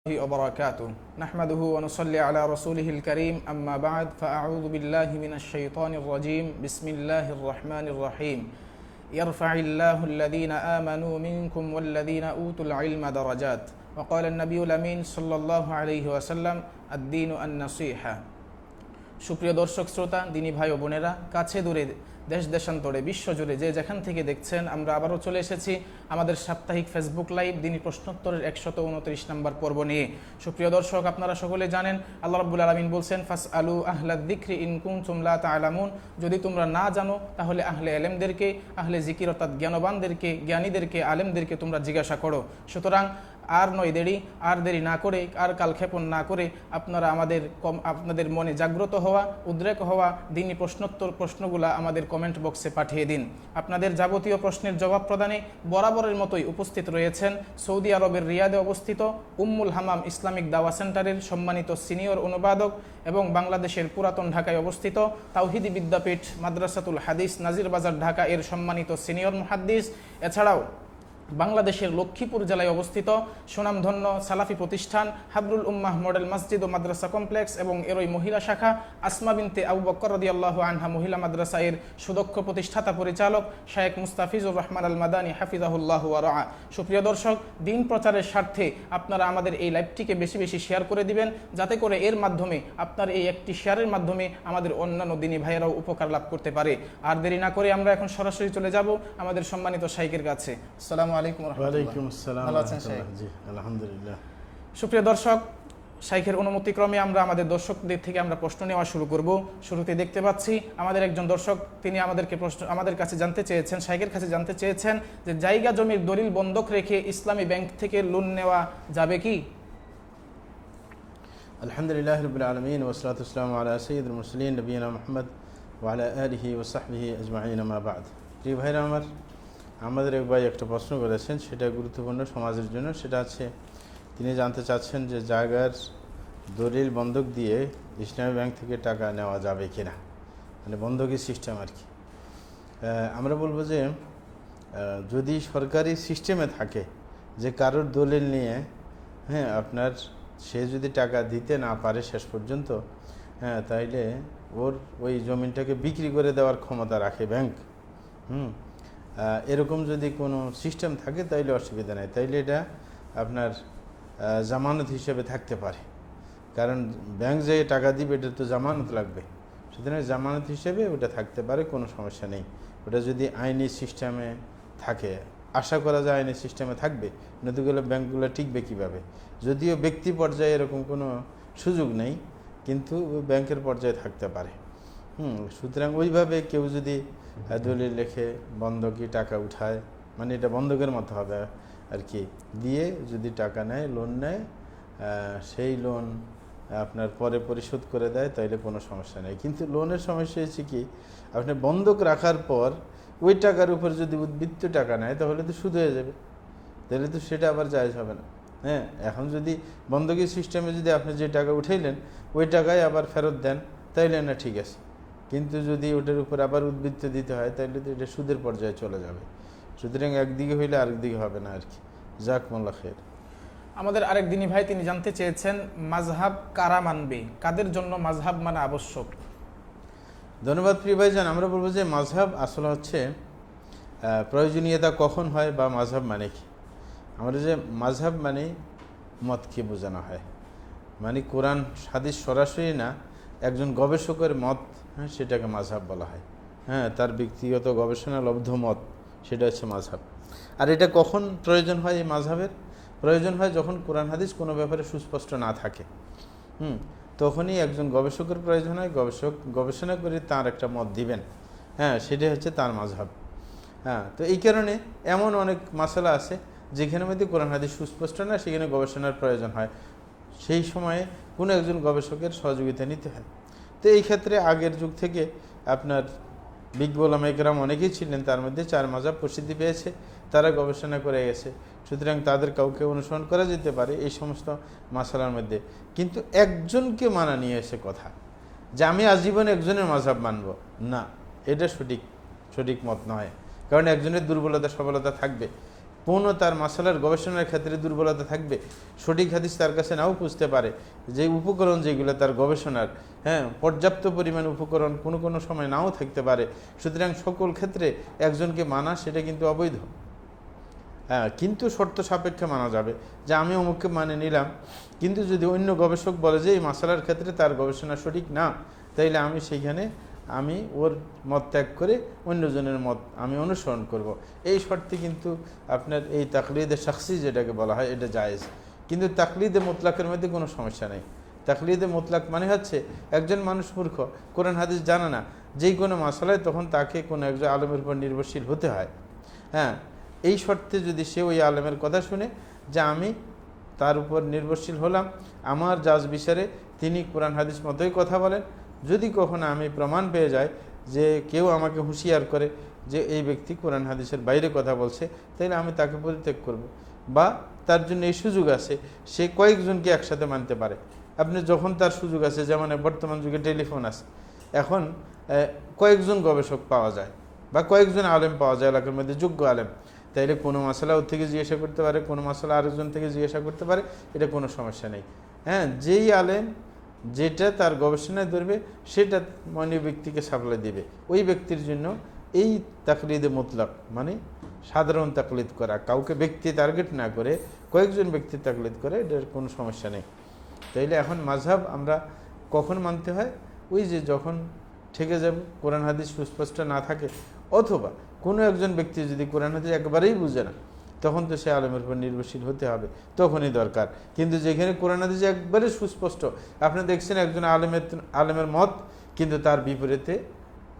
وبركاته نحمده ونصلي على رسوله الكريم أما بعد فأعوذ بالله من الشيطان الرجيم بسم الله الرحمن الرحيم يرفع الله الذين آمنوا منكم والذين أوتوا العلم درجات وقال النبي الأمين صلى الله عليه وسلم الدين النصيحة সুপ্রিয় দর্শক শ্রোতা দিনী ভাই ও বোনেরা কাছে দূরে দেশ দেশান্তরে বিশ্বজুড়ে যে যেখান থেকে দেখছেন আমরা আবারও চলে এসেছি আমাদের সাপ্তাহিক ফেসবুক লাইভ দিনী প্রশ্নোত্তরের 129 নম্বর পর্ব নিয়ে। সুপ্রিয় দর্শক, আপনারা সকলে জানেন আল্লাহ রাব্বুল আলামিন বলছেন ফাসআলু আহলাদ যিকরি ইন কুনতুম লা তা'লামুন, যদি তোমরা না জানো তাহলে আহলে ইলমদেরকে, আহলে জিকির অর্থাৎ জ্ঞানবানদেরকে, জ্ঞানীদেরকে, আলেমদেরকে তোমরা জিজ্ঞাসা করো। সুতরাং আর নয় দেরি না করে, আর কালক্ষেপণ না করে আপনারা আপনাদের মনে জাগ্রত হওয়া, উদ্রেক হওয়া দিনী প্রশ্নগুলা আমাদের কমেন্ট বক্সে পাঠিয়ে দিন। আপনাদের যাবতীয় প্রশ্নের জবাব প্রদানে বরাবরের মতোই উপস্থিত রয়েছেন সৌদি আরবের রিয়াদে অবস্থিত উম্মুল হামাম ইসলামিক দাওয়া সেন্টারের সম্মানিত সিনিয়র অনুবাদক এবং বাংলাদেশের পুরাতন ঢাকায় অবস্থিত তাওহিদি বিদ্যাপীঠ মাদ্রাসাতুল হাদিস নাজির বাজার ঢাকা এর সম্মানিত সিনিয়র মুহাদ্দিস, এছাড়াও বাংলাদেশের লক্ষ্মীপুর জেলায় অবস্থিত সুনামধন্য সালাফি প্রতিষ্ঠান হাবরুল উম্মাহ মডেল মসজিদ ও মাদ্রাসা কমপ্লেক্স এবং এরই মহিলা শাখা আসমা বিনতে আবু বকর রাদিয়াল্লাহু আনহা মহিলা মাদ্রাসা এর সুদক্ষ প্রতিষ্ঠাতা পরিচালক শায়েখ মুস্তাফিজুর রহমান আল মাদানী হাফিজাহুল্লাহু ওয়া রাআ। সুপ্রিয় দর্শক, দিন প্রচারের স্বার্থে আপনারা আমাদের এই লাইভটিকে বেশি বেশি শেয়ার করে দিবেন, যাতে করে এর মাধ্যমে আপনার এই একটি শেয়ারের মাধ্যমে আমাদের অন্যান্য দিনী ভাইয়েরাও উপকার লাভ করতে পারে। আর দেরি না করে আমরা এখন সরাসরি চলে যাব আমাদের সম্মানিত শাইখের কাছে। আসসালামু আলাইকুম ওয়া রাহমাতুল্লাহ। ভালো আছেন শাইখ? জি আলহামদুলিল্লাহ। সুপ্রিয় দর্শক, শাইখের অনুমতিক্রমে আমরা আমাদের দর্শকদের থেকে আমরা প্রশ্ন নেওয়া শুরু করব। শুরুতে দেখতে পাচ্ছি আমাদের একজন দর্শক, তিনি আমাদের কাছে জানতে চেয়েছেন, শাইখের কাছে জানতে চেয়েছেন যে জায়গা জমির দলিল বন্ধক রেখে ইসলামী ব্যাংক থেকে লোন নেওয়া যাবে কি? আলহামদুলিল্লাহ রাব্বিল আলামিন ওয়া সাল্লাতু ওয়াসসালামু আলা সাইয়্যিদিল মুরসালিন নবিয়িনা মুহাম্মদ ওয়া আলা আলিহি ওয়া সাহবিহি আজমাইন, আম্মা বা'দ। প্রিয় ভাইরা আমার, আমাদের এক ভাই একটা প্রশ্ন করেছেন, সেটা গুরুত্বপূর্ণ সমাজের জন্য। সেটা আছে, তিনি জানতে চাচ্ছেন যে জায়গার দলিল বন্ধক দিয়ে ইসলামী ব্যাংক থেকে টাকা নেওয়া যাবে কিনা, মানে বন্ধকি সিস্টেম আর কি। আমরা বলবো যে যদি সরকারি সিস্টেমে থাকে যে কারোর দলিল নিয়ে আপনার সে যদি টাকা দিতে না পারে শেষ পর্যন্ত, তাইলে ওর ওই জমিনটাকে বিক্রি করে দেওয়ার ক্ষমতা রাখে ব্যাংক। এরকম যদি কোনো সিস্টেম থাকে তাইলে অসুবিধা নেই, তাইলে এটা আপনার জামানত হিসেবে থাকতে পারে। কারণ ব্যাংক যে টাকা দিবে এটা তো জামানত লাগবে, সুতরাং জামানত হিসেবে ওটা থাকতে পারে, কোনো সমস্যা নেই। ওটা যদি আইনি সিস্টেমে থাকে, আশা করা যায় আইনি সিস্টেমে থাকবে, নতুনগুলো ব্যাংকগুলো টিকবে কীভাবে? যদিও ব্যক্তি পর্যায়ে এরকম কোনো সুযোগ নেই, কিন্তু ব্যাংকের পর্যায়ে থাকতে পারে। সুতরাং ওইভাবে কেউ যদি দলিল লেখে বন্ধকি টাকা উঠায়, মানে এটা বন্ধকের মতো হবে আর কি, দিয়ে যদি টাকা নেয়, লোন নেয়, সেই লোন আপনার পরে পরিশোধ করে দেয়, তাইলে কোনো সমস্যা নেই। কিন্তু লোনের সমস্যা হচ্ছে কি, আপনি বন্ধক রাখার পর ওই টাকার উপর যদি উদ্বৃত্ত টাকা নেয় তাহলে তো সুদ হয়ে যাবে, তাহলে তো সেটা আবার জায়েজ হবে না। এখন যদি বন্ধকি সিস্টেমে যদি আপনি যে টাকা উঠাইলেন ওই টাকায় আবার ফেরত দেন, তাইলে না ঠিক আছে, কিন্তু যদি ওটার উপর আবার উদ্বৃত্ত দিতে হয় তাহলে তো এটা সুদের পর্যায়ে চলে যাবে। সুতরাং একদিকে হইলে আরেকদিকে হবে না আর কি। জাযাকুমুল্লাহ খাইর। আমাদের আরেক দিনী ভাই, তিনি জানতে চেয়েছেন মাযহাব কারা মানবে, কাদের জন্য মাযহাব মানা আবশ্যক? ধন্যবাদ প্রিয় ভাইজান। আমরা বলবো যে মাযহাব আসলে হচ্ছে প্রয়োজনীয়তা কখন হয় বা মাযহাব মানে কি। আমরা যে মাযহাব মানে মতকে বোঝানো হয়, মানে কোরআন হাদিস সরাসরি না, একজন গবেষকের মত, সেটাকে মাযহাব বলা হয়। তার ব্যক্তিগত গবেষণা লব্ধ মত, সেটা হচ্ছে মাযহাব। আর এটা কখন প্রয়োজন হয়? এই মাযহাবের প্রয়োজন হয় যখন কোরআন হাদিস কোনো ব্যাপারে সুস্পষ্ট না থাকে, তখনই একজন গবেষকের প্রয়োজন হয়। গবেষক গবেষণা করে তার একটা মত দিবেন, সেটাই হচ্ছে তার মাযহাব। তো এই কারণে এমন অনেক মাসালা আছে যেখানে মধ্যে কোরআন হাদিস সুস্পষ্ট না, সেখানে গবেষণার প্রয়োজন হয়, সেই সময়ে কোনো একজন গবেষকের সহযোগিতা নিতে হয়। তো এই ক্ষেত্রে আগের যুগ থেকে আপনার বিজ্ঞ ওলামা ইকরাম অনেকেই ছিলেন, তার মধ্যে 4 মাযহাব প্রসিদ্ধি পেয়েছে, তারা গবেষণা করে গেছে। সুতরাং তাদের কাউকে অনুসরণ করা যেতে পারে এই সমস্ত মাসালার মধ্যে, কিন্তু একজনকে মানা নিয়ে এসে কথা যে আমি আজীবন একজনের মাযহাব মানব না, এটা সঠিক মত নয়। কারণ একজনের দুর্বলতা সবলতা থাকবে, কোনো তার মাসালার গবেষণার ক্ষেত্রে দুর্বলতা থাকবে, সঠিক হাদিস তার কাছে নাও বুঝতে পারে, যে উপকরণ যেগুলো তার গবেষণার পর্যাপ্ত পরিমাণ উপকরণ কোনো সময় নাও থাকতে পারে। সুতরাং সকল ক্ষেত্রে একজনকে মানা সেটা কিন্তু অবৈধ। কিন্তু শর্ত সাপেক্ষে মানা যাবে, যে আমি অমুককে মানে নিলাম, কিন্তু যদি অন্য গবেষক বলে যে এই মাসালার ক্ষেত্রে তার গবেষণা সঠিক না, তাইলে আমি সেইখানে ওর মত ত্যাগ করে অন্যজনের মত আমি অনুসরণ করব। এই শর্তে কিন্তু আপনার এই তাকলিদে শাখসি যেটাকে বলা হয় এটা জায়েজ। কিন্তু তাকলিদে মুতলাকের মধ্যে কোনো সমস্যা নেই। তাকলিদে মুতলাক মানে হচ্ছে একজন মানুষ মূর্খ, কোরআন হাদিস জানে না, যেই কোনো মাসালায় তখন তাকে কোনো একজন আলেমের উপর নির্ভরশীল হতে হয়। এই শর্তে যদি সে ওই আলেমের কথা শুনে যে আমি তার উপর নির্ভরশীল হলাম, আমার জাজ বিচারে তিনি কোরআন হাদিস মতোই কথা বলেন, যদি কখনো আমি প্রমাণ পেয়ে যাই যে কেউ আমাকে হুঁশিয়ার করে যে এই ব্যক্তি কোরআন হাদিসের বাইরে কথা বলছে, তাহলে আমি তাকে পরিত্যাগ করব। বা তার জন্য এই সুযোগ আছে, সে কয়েকজনকে একসাথে মানতে পারে। আপনি যখন তার সুযোগ আছে, যেমন বর্তমান যুগে টেলিফোন আছে, এখন কয়েকজন গবেষক পাওয়া যায় বা কয়েকজন আলেম পাওয়া যায় এলাকার মধ্যে, যোগ্য আলেম, তাইলে কোনো মশলা ওর থেকে জিজ্ঞাসা করতে পারে, কোনো মশলা আরেকজন থেকে জিজ্ঞাসা করতে পারে, এটা কোনো সমস্যা নেই। যেই আলেম যেটা তার গবেষণায় ধরবে সেটা মাননীয় ব্যক্তিকে সাপ্লাই দিবে। ওই ব্যক্তির জন্য এই তাকলিদে মুতলাক মানে সাধারণ তাকলিদ করা, কাউকে ব্যক্তি টার্গেট না করে কয়েকজন ব্যক্তির তাকলিদ করে, এটার কোনো সমস্যা নেই। তাইলে এখন মাযহাব আমরা কখন মানতে হয়? ওই যে যখন ঠেকে যাব, কোরআন হাদিস সুস্পষ্ট না থাকে, অথবা কোনো একজন ব্যক্তি যদি কোরআন হাদিস একবারেই বুঝে না, তখন তো সে আলেমের উপর নির্ভরশীল হতে হবে, তখনই দরকার। কিন্তু যেখানে কোরআন হাদিস একবারে সুস্পষ্ট, আপনি দেখছেন একজন আলেমের মত, কিন্তু তার বিপরীতে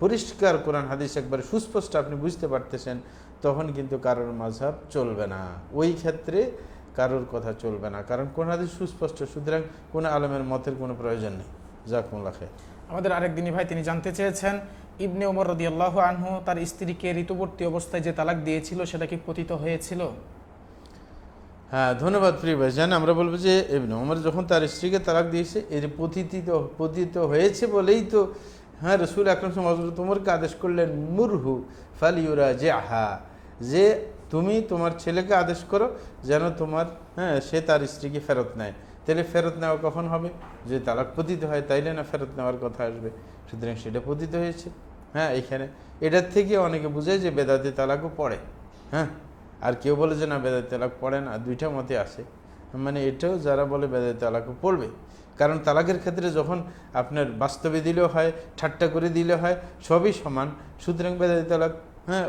পরিষ্কার কোরআন হাদিস একবারে সুস্পষ্ট আপনি বুঝতে পারতেছেন, তখন কিন্তু কারোর মাযহাব চলবে না। ওই ক্ষেত্রে কারোর কথা চলবে না, কারণ কোরআন হাদিস সুস্পষ্ট। সুতরাং কোনো আলেমের মতের কোনো প্রয়োজন নেই। জাযাকুমুল্লাহ খাইর। আমাদের আরেক দিনী ভাই তিনি জানতে চেয়েছেন, ইবনে ওমর রাদিয়াল্লাহু আনহু তার স্ত্রীকে ঋতুবর্তী অবস্থায় যে তালাক দিয়েছিল সেটা কি পতিত হয়েছিল? ধন্যবাদ প্রিয় ভাইজান। আমরা বলবো যে ইবনে ওমর যখন তার স্ত্রীকে তালাক দিয়েছে, এর পতিত হয়েছে বলেই তো রাসূল আকরাম সাল্লাল্লাহু আলাইহি ওয়াসাল্লাম তোমাকে আদেশ করলেন মুরহু ফালিউরাজিহা, যে তুমি তোমার ছেলেকে আদেশ করো যেন তোমার সে তার স্ত্রীকে ফেরত নেয়। তাহলে ফেরত নেওয়া কখন হবে? যে তালাক পতিত হয়, তাইলে না ফেরত নেওয়ার কথা আসবে। সুতরাং সেটা পতিত হয়েছে। এখানে এটার থেকে অনেকে বুঝে যে বেদাতি তালাকও পড়ে। আর কেউ বলে যে না বেদাতি তালাক পড়ে না, দুইটা মতে আছে। মানে এটাও যারা বলে বেদাতি তালাকও পড়বে, কারণ তালাকের ক্ষেত্রে যখন আপনার বাস্তবে দিলেও হয়, ঠাট্টা করে দিলে হয়, সবই সমান। সুতরাং বেদাতি তালাক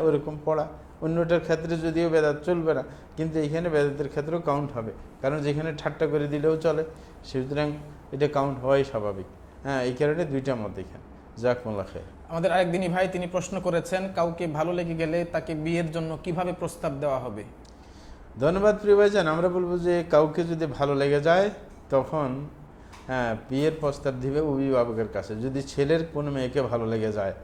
ওরকম পড়া। অন্যটার ক্ষেত্রে যদিও বেদাত চলবে না, কিন্তু এইখানে বেদাতের ক্ষেত্রেও কাউন্ট হবে, কারণ যেখানে ঠাট্টা করে দিলেও চলে, সুতরাং এটা কাউন্ট হওয়াই স্বাভাবিক। এই কারণে দুইটা মত এখানে। জাযাকুমুল্লাহ খাইর। আমাদের আরেকদিনই ভাই তিনি প্রশ্ন করেছেন, কাউকে ভালো লেগে গেলে তাকে বিয়ের জন্য কিভাবে প্রস্তাব দেওয়া হবে? ধন্যবাদ প্রিয় ভাইজান। আমরা বলবো যে কাউকে যদি ভালো লেগে যায়, তখন বিয়ের প্রস্তাব দিবে অভিভাবকের কাছে। যদি ছেলের কোনো মেয়েকে ভালো লেগে যায়,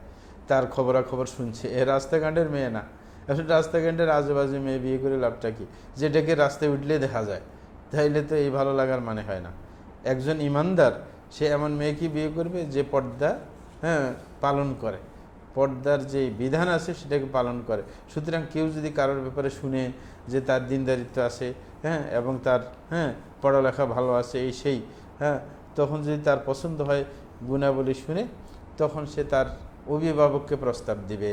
তার খবরাখবর শুনছে, এ রাস্তাঘাটের মেয়ে না, আসলে রাস্তাঘাটের আজেবাজে মেয়ে বিয়ে করে লাভটা কি? যেটাকে রাস্তায় উঠলে দেখা যায়, তাইলে তো এই ভালো লাগার মানে হয় না। একজন ইমানদার সে এমন মেয়েকে বিয়ে করবে যে পর্দা পালন করে, পর্দার যে বিধান আছে সেটাকে পালন করে। সুতরাং কেউ যদি কারোর ব্যাপারে শুনে যে তার দিনদারিত্ব আছে, এবং তার পড়ালেখা ভালো আছে, এই সেই তখন যদি তার পছন্দ হয়, গুণাবলী শুনে, তখন সে তার অভিভাবককে প্রস্তাব দিবে।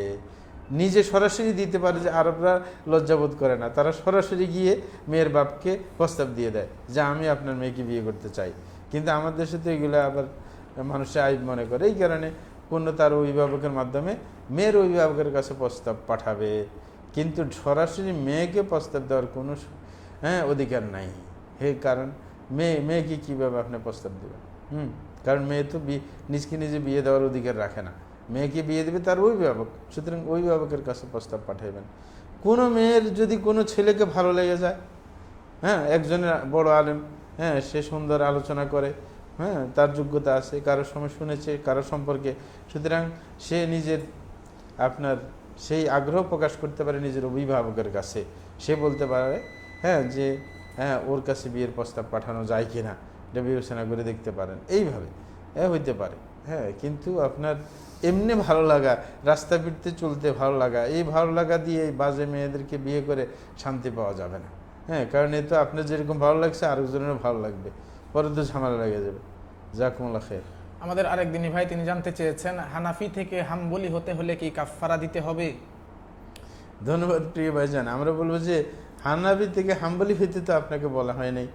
নিজে সরাসরি দিতে পারে, যে আরবরা লজ্জাবোধ করে না, তারা সরাসরি গিয়ে মেয়ের বাপকে প্রস্তাব দিয়ে দেয় যে আমি আপনার মেয়েকে বিয়ে করতে চাই। কিন্তু আমার দেশে তো এগুলো আবার মানুষে আইব মনে করে, এই কারণে কোনো তার অভিভাবকের মাধ্যমে মেয়ের অভিভাবকের কাছে প্রস্তাব পাঠাবে, কিন্তু সরাসরি মেয়েকে প্রস্তাব দেওয়ার কোনো অধিকার নাই। কারণ মেয়েকে কীভাবে আপনি প্রস্তাব দেবেন? কারণ মেয়ে তো নিজকে নিজে বিয়ে দেওয়ার অধিকার রাখে না, মেয়েকে বিয়ে দেবে তার অভিভাবক। সুতরাং অভিভাবকের কাছে প্রস্তাব পাঠাইবেন। কোনো মেয়ের যদি কোনো ছেলেকে ভালো লেগে যায়, একজনের বড় আলেম, সে সুন্দর আলোচনা করে, তার যোগ্যতা আছে, কারোর সময় শুনেছে কারোর সম্পর্কে, সুতরাং সে নিজের আপনার সেই আগ্রহ প্রকাশ করতে পারে নিজের অভিভাবকের কাছে। সে বলতে পারে যে ওর কাছে বিয়ের প্রস্তাব পাঠানো যায় কিনা, এটা বিবেচনা করে দেখতে পারেন। এইভাবে হইতে পারে। হ্যাঁ, কিন্তু আপনার এমনি ভালো লাগা, রাস্তা ফিরতে চলতে ভালো লাগা, এই ভালো লাগা দিয়ে এই বাজে মেয়েদেরকে বিয়ে করে শান্তি পাওয়া যাবে না। হ্যাঁ, কারণ এই তো আপনার যেরকম ভালো লাগছে আরেকজনেরও ভালো লাগবে, পরে তো ঝামেলা লেগে যাবে। জাকুমুল্লাহ খাইর। আমাদের আরেক দিনী ভাই তিনি জানতে চেয়েছেন, হানাফি থেকে হাম্বলি হতে হলে কি কাফফারা দিতে হবে? ধন্যবাদ প্রিয় ভাইজান। আমরা বলবো যে হানাফি থেকে হাম্বলি হইতে তো আপনাকে বলা হয় নাই।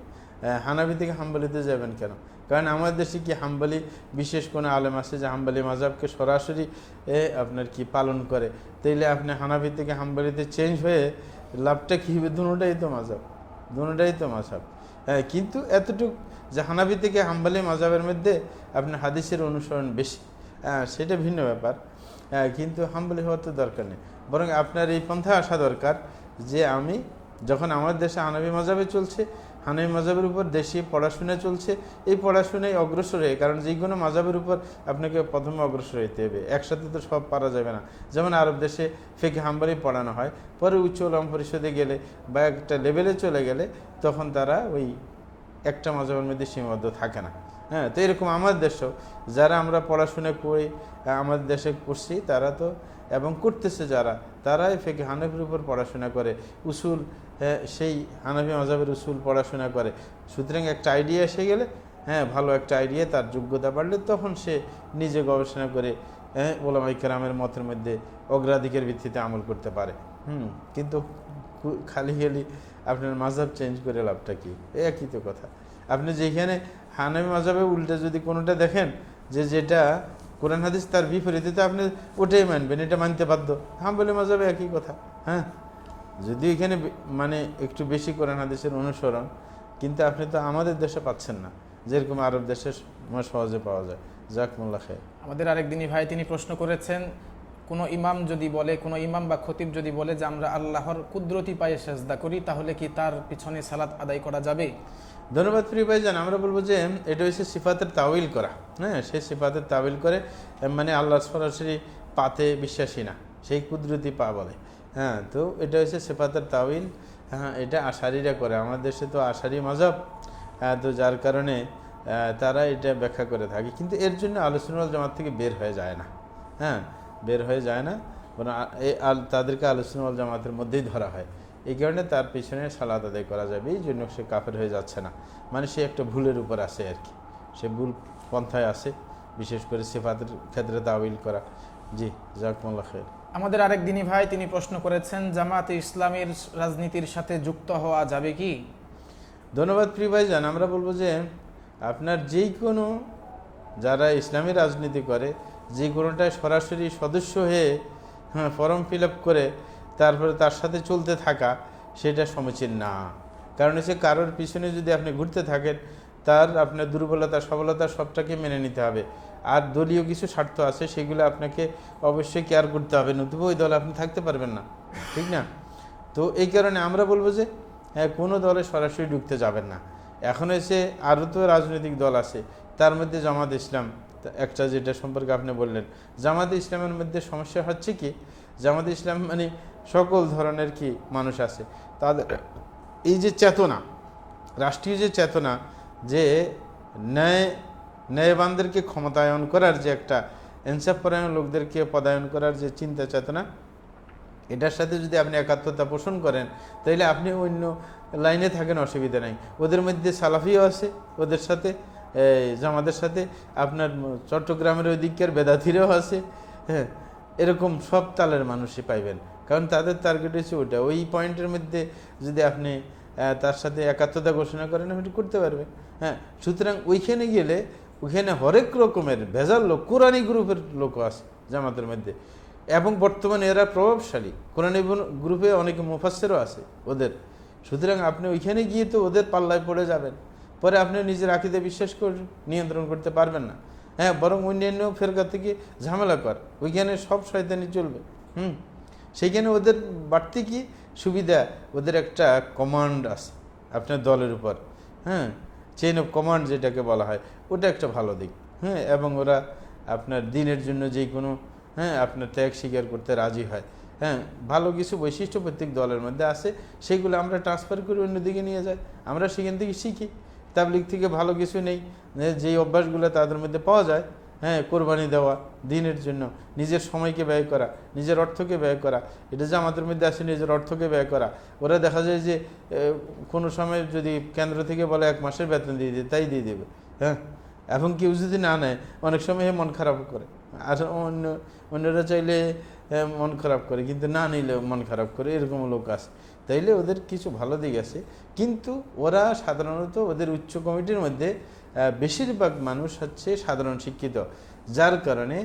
হানাফি থেকে হাম্বলিতে যাবেন কেন? কারণ আমাদের দেশে কি হাম্বলি বিশেষ কোনো আলেম আছে যে হাম্বলি মাযহাবকে সরাসরি আপনার কি পালন করে? তাইলে আপনি হানাফি থেকে হাম্বলিতে চেঞ্জ হয়ে লাভটা কী হবে? দুটোটাই তো মাযহাব, দুটোটাই তো মাযহাব। কিন্তু এতটুক যে হানাফি থেকে হাম্বলি মাযহাবের মধ্যে আপনার হাদিসের অনুসরণ বেশি, সেটা ভিন্ন ব্যাপার। কিন্তু হাম্বলি হওয়ার তো দরকার নেই, বরং আপনার এই পন্থা আসা দরকার যে আমি যখন আমাদের দেশে হানাফি মাযহাবে চলছে, হানাফি মাযহাবের উপর দেশে পড়াশোনা চলছে, এই পড়াশোনায় অগ্রসর হয়ে, কারণ যে কোনো মাযহাবের উপর আপনাকে প্রথমে অগ্রসর হইতে হবে, একসাথে তো সব পারা যাবে না। যেমন আরব দেশে ফিকহ হাম্বলি পড়ানো হয়, পরে উচ্চ উলামা পরিষদে গেলে বা একটা লেভেলে চলে গেলে তখন তারা ওই একটা মাযহাবের মধ্যে সীমাবদ্ধ থাকে না। হ্যাঁ, তো এরকম আমাদের দেশেও যারা আমরা পড়াশোনা করি, আমাদের দেশে করছি, তারা তো এবং করতেছে যারা, তারাই ফিকহ হানাফির উপর পড়াশোনা করে, উসুল সেই হানাফি মাযহাবের উসুল পড়াশোনা করে। সুতরাং একটা আইডিয়া এসে গেলে, ভালো একটা আইডিয়া, তার যোগ্যতা বাড়লে তখন সে নিজে গবেষণা করে ওলামায়ে কেরামের মতের মধ্যে অগ্রাধিকার ভিত্তিতে আমল করতে পারে। কিন্তু খালি খালি আপনার মাযহাব চেঞ্জ করে লাভটা কি? একই তো কথা। আপনি যেখানে হানাফি মাযহাবে উল্টে যদি কোনোটা দেখেন যে যেটা কোরআন হাদিস তার বিপরীতে, তো আপনি ওটাই মানবেন, এটা মানতে বাধ্য। হাম্বলি মাযহাবে একই কথা। হ্যাঁ, যদি এখানে মানে একটু বেশি কোরআন হাদিসের অনুসরণ, কিন্তু আপনি তো আমাদের দেশে পাচ্ছেন না যেরকম আরব দেশে সহজে পাওয়া যায়। জাকুমুল্লাহ খাইর। আমাদের আরেক দিনী ভাই তিনি প্রশ্ন করেছেন, কোনো ইমাম যদি বলে, কোনো ইমাম বা খতিব যদি বলে যে আমরা আল্লাহর কুদরতি পায়ে সেজদা করি, তাহলে কি তার পিছনে সালাত আদায় করা যাবে? ধন্যবাদ প্রিয় ভাইজান। আমরা বলবো যে এটা হচ্ছে সিফাতের তাওয়িল করা। হ্যাঁ, সেই সিফাতের তাওয়িল করে, মানে আল্লাহ সরাসরি পাতে বিশ্বাসী না, সেই কুদরতি পা বলে। হ্যাঁ, তো এটা হচ্ছে সিফাতের তাওয়িল। হ্যাঁ, এটা আশারিরা করে, আমাদের দেশে তো আশারি মাযহাব, তো যার কারণে তারা এটা ব্যাখ্যা করে থাকে, কিন্তু এর জন্য আহলে সুন্নাত ওয়াল জামাত থেকে বের হয়ে যায় না। হ্যাঁ, বের হয়ে যায় না, বরং তাদেরকে আহলে সুন্নাত ওয়াল জামাতের মধ্যেই ধরা হয়। এই কারণে তার পিছনে সালাত আদায় করা যাবে, এই জন্য সে কাফের হয়ে যাচ্ছে না। মানে সে একটা ভুলের উপর আছে আর কি, সে ভুল পন্থায় আছে, বিশেষ করে সিফাতের ক্ষেত্রে তাওয়িল করা। জি, জাযাকুমুল্লাহ খাইর। আমাদের আরেক দিনী ভাই তিনি প্রশ্ন করেছেন, জামাতে ইসলামের রাজনীতির সাথে যুক্ত হওয়া যাবে কি? ধন্যবাদ প্রিয় ভাইজান। আমরা বলবো যে আপনার যেই কোনো যারা ইসলামী রাজনীতি করে, যে কোনোটায় সরাসরি সদস্য হয়ে ফর্ম ফিল আপ করে তারপরে তার সাথে চলতে থাকা, সেটা সমীচীন না। কারণ হচ্ছে কারোর পিছনে যদি আপনি ঘুরতে থাকেন, তার আপনার দুর্বলতা সবলতা সবটাকে মেনে নিতে হবে, আর দলীয় কিছু স্বার্থ আছে সেগুলো আপনাকে অবশ্যই কেয়ার করতে হবে, নতুবা ওই দলে আপনি থাকতে পারবেন না, ঠিক না? তো এই কারণে আমরা বলবো যে কোনো দলে সরাসরি ঢুকতে যাবেন না। এখন এসে আরও তো রাজনৈতিক দল আছে, তার মধ্যে জামাত ইসলাম একটা, যেটা সম্পর্কে আপনি বললেন। জামাত ইসলামের মধ্যে সমস্যা হচ্ছে কি, জামাত ইসলাম মানে সকল ধরনের কি মানুষ আছে, তাদের এই যে চেতনা, রাষ্ট্রীয় যে চেতনা, যে ন্যায়বানদেরকে ক্ষমতায়ন করার যে একটা, ইনসাফপরায়ণ লোকদেরকে পদায়ন করার যে চিন্তা চেতনা, এটার সাথে যদি আপনি একাত্মতা পোষণ করেন, তাইলে আপনি অন্য লাইনে থাকেন, অসুবিধা নাই। ওদের মধ্যে সালাফিও আছে, ওদের সাথে জামাতের সাথে আপনার চট্টগ্রামের ওই দিকের বেদাতিরাও আছে। হ্যাঁ, এরকম সব তালের মানুষই পাইবেন, কারণ তাদের টার্গেট হচ্ছে ওটা। ওই পয়েন্টের মধ্যে যদি আপনি তার সাথে একাত্মতা ঘোষণা করেন, আপনি করতে পারবেন। হ্যাঁ, সুতরাং ওইখানে গেলে ওইখানে হরেক রকমের ভেজাল লোক, কোরআনী গ্রুপের লোকও আছে জামাতের মধ্যে, এবং বর্তমানে এরা প্রভাবশালী। কোরআনী গ্রুপে অনেকে মুফাসসিরও আছে ওদের। সুতরাং আপনি ওইখানে গিয়ে তো ওদের পাল্লায় পড়ে যাবেন, পরে আপনি নিজের আকীদা বিশ্বাস নিয়ন্ত্রণ করতে পারবেন না। হ্যাঁ, বরং অন্যান্য ফেরকা থেকে ঝামেলা কর, ওইখানে সব শয়তানি চলবে। সেইখানে ওদের বাড়তি কি সুবিধা, ওদের একটা কমান্ড আছে আপনার দলের উপর। হ্যাঁ, চেইন অফ কমান্ড যেটাকে বলা হয়, ওটা একটা ভালো দিক। হ্যাঁ, এবং ওরা আপনার দিনের জন্য যে কোনো আপনার ত্যাগ স্বীকার করতে রাজি হয়। হ্যাঁ, ভালো কিছু বৈশিষ্ট্য প্রত্যেক দলের মধ্যে আছে, সেগুলো আমরা ট্রান্সফার করে অন্যদিকে নিয়ে যাই, আমরা সেখান থেকে শিখি। তাবলীগ থেকে ভালো কিছু নেই, যেই অভ্যাসগুলো তাদের মধ্যে পাওয়া যায়, হ্যাঁ, কোরবানি দেওয়া দিনের জন্য, নিজের সময়কে ব্যয় করা, নিজের অর্থকে ব্যয় করা, এটা যে আমাদের মধ্যে আসে নিজের অর্থকে ব্যয় করা। ওরা দেখা যায় যে কোনো সময় যদি কেন্দ্র থেকে বলে 1 মাসের বেতন দিয়ে দিতে, তাই দিয়ে দেবে। হ্যাঁ, এবং কেউ যদি না নেয় অনেক সময় মন খারাপ করে, আর অন্যরা চাইলে মন খারাপ করে, কিন্তু না নিলে মন খারাপ করে, এরকম লোক আছে। তাইলে ওদের কিছু ভালো দিক আছে, কিন্তু ওরা সাধারণত ওদের উচ্চ কমিটির মধ্যে বেশিরভাগ মানুষ হচ্ছে সাধারণ শিক্ষিত, যার কারণে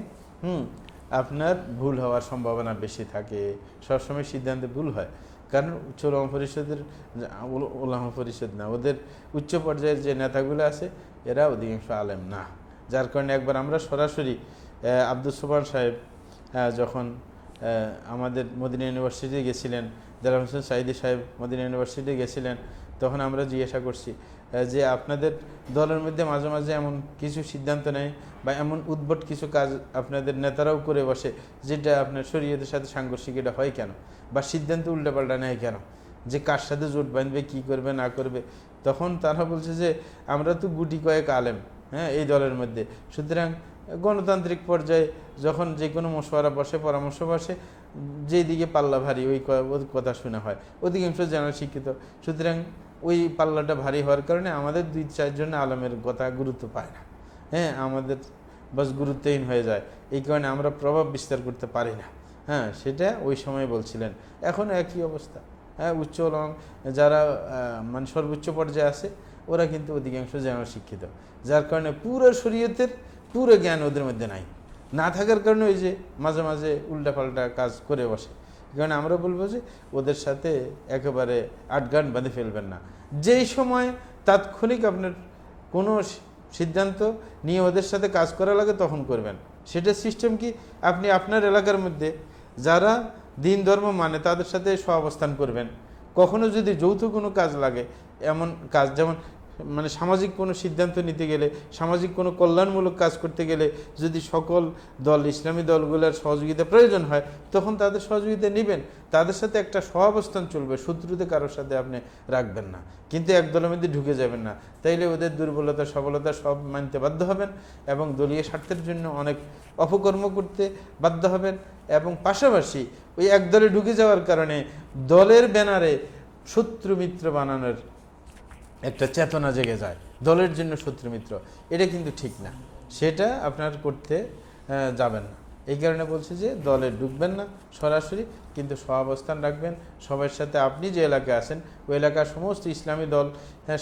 আপনার ভুল হওয়ার সম্ভাবনা বেশি থাকে, সবসময় সিদ্ধান্তে ভুল হয়। কারণ উচ্চ ওলামা পরিষদের, ওলামা পরিষদ না, ওদের উচ্চ পর্যায়ের যে নেতাগুলো আছে এরা অধিকাংশ আলেম না, যার কারণে একবার আমরা সরাসরি আব্দুল সোবহান সাহেব যখন আমাদের মদিনা ইউনিভার্সিটি গেছিলেন, দেলাম হোসেন সাইদি সাহেব মদিনা ইউনিভার্সিটি গেছিলেন, তখন আমরা জিজ্ঞাসা করছি যে আপনাদের দলের মধ্যে মাঝে মাঝে এমন কিছু সিদ্ধান্ত নেয় বা এমন উদ্ভট কিছু কাজ আপনাদের নেতারাও করে বসে যেটা আপনার শরীয়তের সাথে সাংঘর্ষিক, এটা হয় কেন? বা সিদ্ধান্ত উল্টাপাল্টা নেয় কেন? যে কার সাথে জোট বাঁধবে, কী করবে না করবে। তখন তারা বলছে যে আমরা তো গুটি কয়েক আলেম, হ্যাঁ, এই দলের মধ্যে, সুতরাং গণতান্ত্রিক পর্যায়ে যখন যে কোনো মশওয়ারা বসে, পরামর্শ বসে, যেই দিকে পাল্লা ভারী ওই কথা শোনা হয়, অধিকাংশ জেনারেল শিক্ষিত, সুতরাং ওই পাল্লাটা ভারী হওয়ার কারণে আমাদের 2-4 জন আলেমের কথা গুরুত্ব পায় না। হ্যাঁ, আমাদের বাস গুরুত্বহীন হয়ে যায়, এই কারণে আমরা প্রভাব বিস্তার করতে পারি না। হ্যাঁ, সেটা ওই সময় বলছিলেন। এখন একই অবস্থা। হ্যাঁ, উচ্চ যারা মানে সর্বোচ্চ পর্যায়ে আছে ওরা কিন্তু অধিকাংশ জেনারেল শিক্ষিত, যার কারণে পুরো শরীয়তের পুরো জ্ঞান ওদের মধ্যে নাই, না থাকার কারণে ওই যে মাঝে মাঝে উল্টাপাল্টা কাজ করে বসে। কারণ আমরা বলবো যে ওদের সাথে একেবারে আটগাঁট বাঁধে ফেলবেন না। যেই সময় তাৎক্ষণিক আপনার কোনো সিদ্ধান্ত নিয়ে ওদের সাথে কাজ করা লাগে তখন করবেন। সেটা সিস্টেম কি, আপনি আপনার এলাকার মধ্যে যারা দিন ধর্ম মানে তাদের সাথে সহাবস্থান করবেন। কখনো যদি যৌথ কোনো কাজ লাগে, এমন কাজ যেমন মানে সামাজিক কোনো সিদ্ধান্ত নিতে গেলে, সামাজিক কোনো কল্যাণমূলক কাজ করতে গেলে যদি সকল দল, ইসলামী দলগুলোর সহযোগিতা প্রয়োজন হয়, তখন তাদের সহযোগিতা নেবেন, তাদের সাথে একটা সহাবস্থান চলবে, শত্রুতে কারোর সাথে আপনি রাখবেন না, কিন্তু এক দলের মধ্যে ঢুকে যাবেন না। তাইলে ওদের দুর্বলতা সবলতা সব মানতে বাধ্য হবেন এবং দলীয় স্বার্থের জন্য অনেক অপকর্ম করতে বাধ্য হবেন। এবং পাশাপাশি ওই এক দলে ঢুকে যাওয়ার কারণে দলের ব্যানারে শত্রু মিত্র বানানোর একটা চেতনা জেগে যায়, দলের জন্য শত্রু মিত্র, এটা কিন্তু ঠিক না, সেটা আপনার করতে যাবেন না। এই কারণে বলছে যে দলে ঢুকবেন না সরাসরি, কিন্তু সহাবস্থান রাখবেন সবার সাথে। আপনি যে এলাকায় আছেন ওই এলাকার সমস্ত ইসলামী দল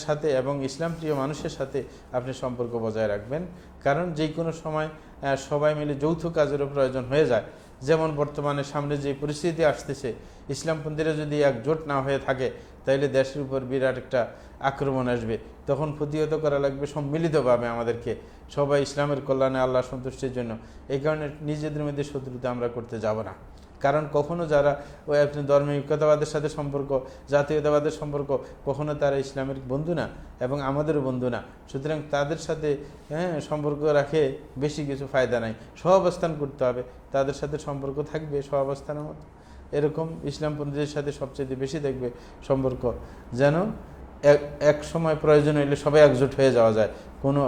সাথে এবং ইসলাম প্রিয় মানুষের সাথে আপনি সম্পর্ক বজায় রাখবেন। কারণ যে কোনো সময় সবাই মিলে যৌথ কাজেরও প্রয়োজন হয়ে যায়। যেমন বর্তমানে সামনে যে পরিস্থিতি আসতেছে, ইসলামপন্থীরা যদি একজোট না হয়ে থাকে তাইলে দেশের উপর বিরাট একটা আক্রমণ আসবে, তখন প্রতিহত করা লাগবে সম্মিলিতভাবে আমাদেরকে, সবাই ইসলামের কল্যাণে, আল্লাহ সন্তুষ্টির জন্য। এই কারণে নিজেদের মধ্যে শত্রুতা আমরা করতে যাব না। কারণ কখনো যারা ওই আপনি ধর্মিকতাবাদের সাথে সম্পর্ক, জাতীয়তাবাদের সম্পর্ক, কখনো তারা ইসলামের বন্ধু না এবং আমাদেরও বন্ধু না। সুতরাং তাদের সাথে সম্পর্ক রাখে বেশি কিছু ফায়দা নাই, সহাবস্থান করতে হবে, তাদের সাথে সম্পর্ক থাকবে সহাবস্থানের মতো। এরকম ইসলামপন্থীদের সাথে সবচেয়ে বেশি থাকবে সম্পর্ক, যেন এক সময় প্রয়োজন হইলে সবাই একজোট হয়ে যাওয়া যায় কোনো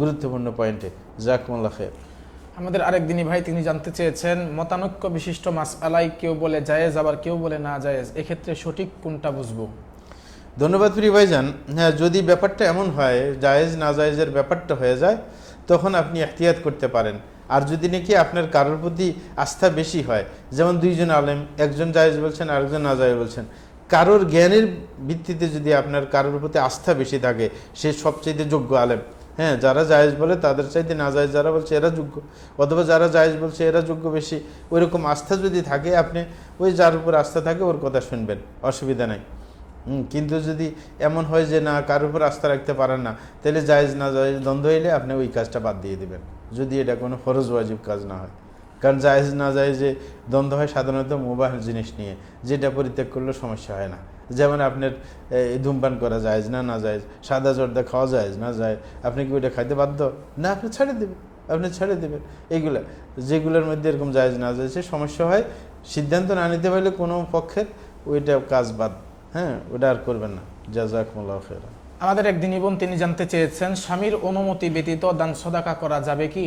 গুরুত্বপূর্ণ পয়েন্টে। জাযাকুমুল্লাহ খায়র। আমাদের আরেক দিনী ভাই তিনি জানতে চেয়েছেন, মতানৈক্য বিশিষ্ট মাসআলায় কেউ বলে জায়েজ আবার কেউ বলে না জায়েজ, এক্ষেত্রে সঠিক কোনটা বুঝবো? ধন্যবাদ প্রিয় ভাইজান। হ্যাঁ, যদি ব্যাপারটা এমন হয় জায়েজ না জায়েজের ব্যাপারটা হয়ে যায়, তখন আপনি এহতিয়াত করতে পারেন। আর যদি নাকি আপনার কারোর প্রতি আস্থা বেশি হয়, যেমন 2 জন আলেম, একজন জায়েজ বলছেন আরেকজন না জায়েজ বলছেন, কারোর জ্ঞানের ভিত্তিতে যদি আপনার কারোর প্রতি আস্থা বেশি থাকে, সে সবচেয়ে যোগ্য আলেম। হ্যাঁ, যারা জায়েজ বলে তাদের চাইতে না জায়েজ যারা বলছে এরা যোগ্য, অথবা যারা জায়েজ বলছে এরা যোগ্য বেশি, ওইরকম আস্থা যদি থাকে, আপনি ওই যার উপর আস্থা থাকে ওর কথা শুনবেন, অসুবিধা নাই। কিন্তু যদি এমন হয় যে না, কারোর উপর আস্থা রাখতে পারেন না, তাহলে জায়েজ না জায়েজ দ্বন্দ্ব হইলে আপনি ওই কাজটা বাদ দিয়ে দেবেন, যদি এটা কোনো ফরজ ওয়াজিব কাজ না হয়। কারণ জায়েজ না জায়েজে দ্বন্দ্ব হয় সাধারণত মুবাহ জিনিস নিয়ে, যেটা পরিত্যাগ করলেও সমস্যা হয় না। যেমন আপনার ধূমপান করা জায়েজ না না জায়েজ, সাদা জর্দা খাওয়া জায়েজ না জায়েজ, আপনি কি ওইটা খাইতে বাধ্য না? আপনি ছেড়ে দেবেন, এইগুলা যেগুলোর মধ্যে এরকম জায়েজ না জায়েজে সমস্যা হয়, সিদ্ধান্ত না নিতে পারলে কোনো পক্ষের, ওইটা কাজ বাদ। হ্যাঁ, ওটা আর করবেন না। জাযাকুমুল্লাহু খায়রান। আমাদের একদিন বোন তিনি জানতে চেয়েছেন, স্বামীর অনুমতি ব্যতীত দান সদাকা করা যাবে কি?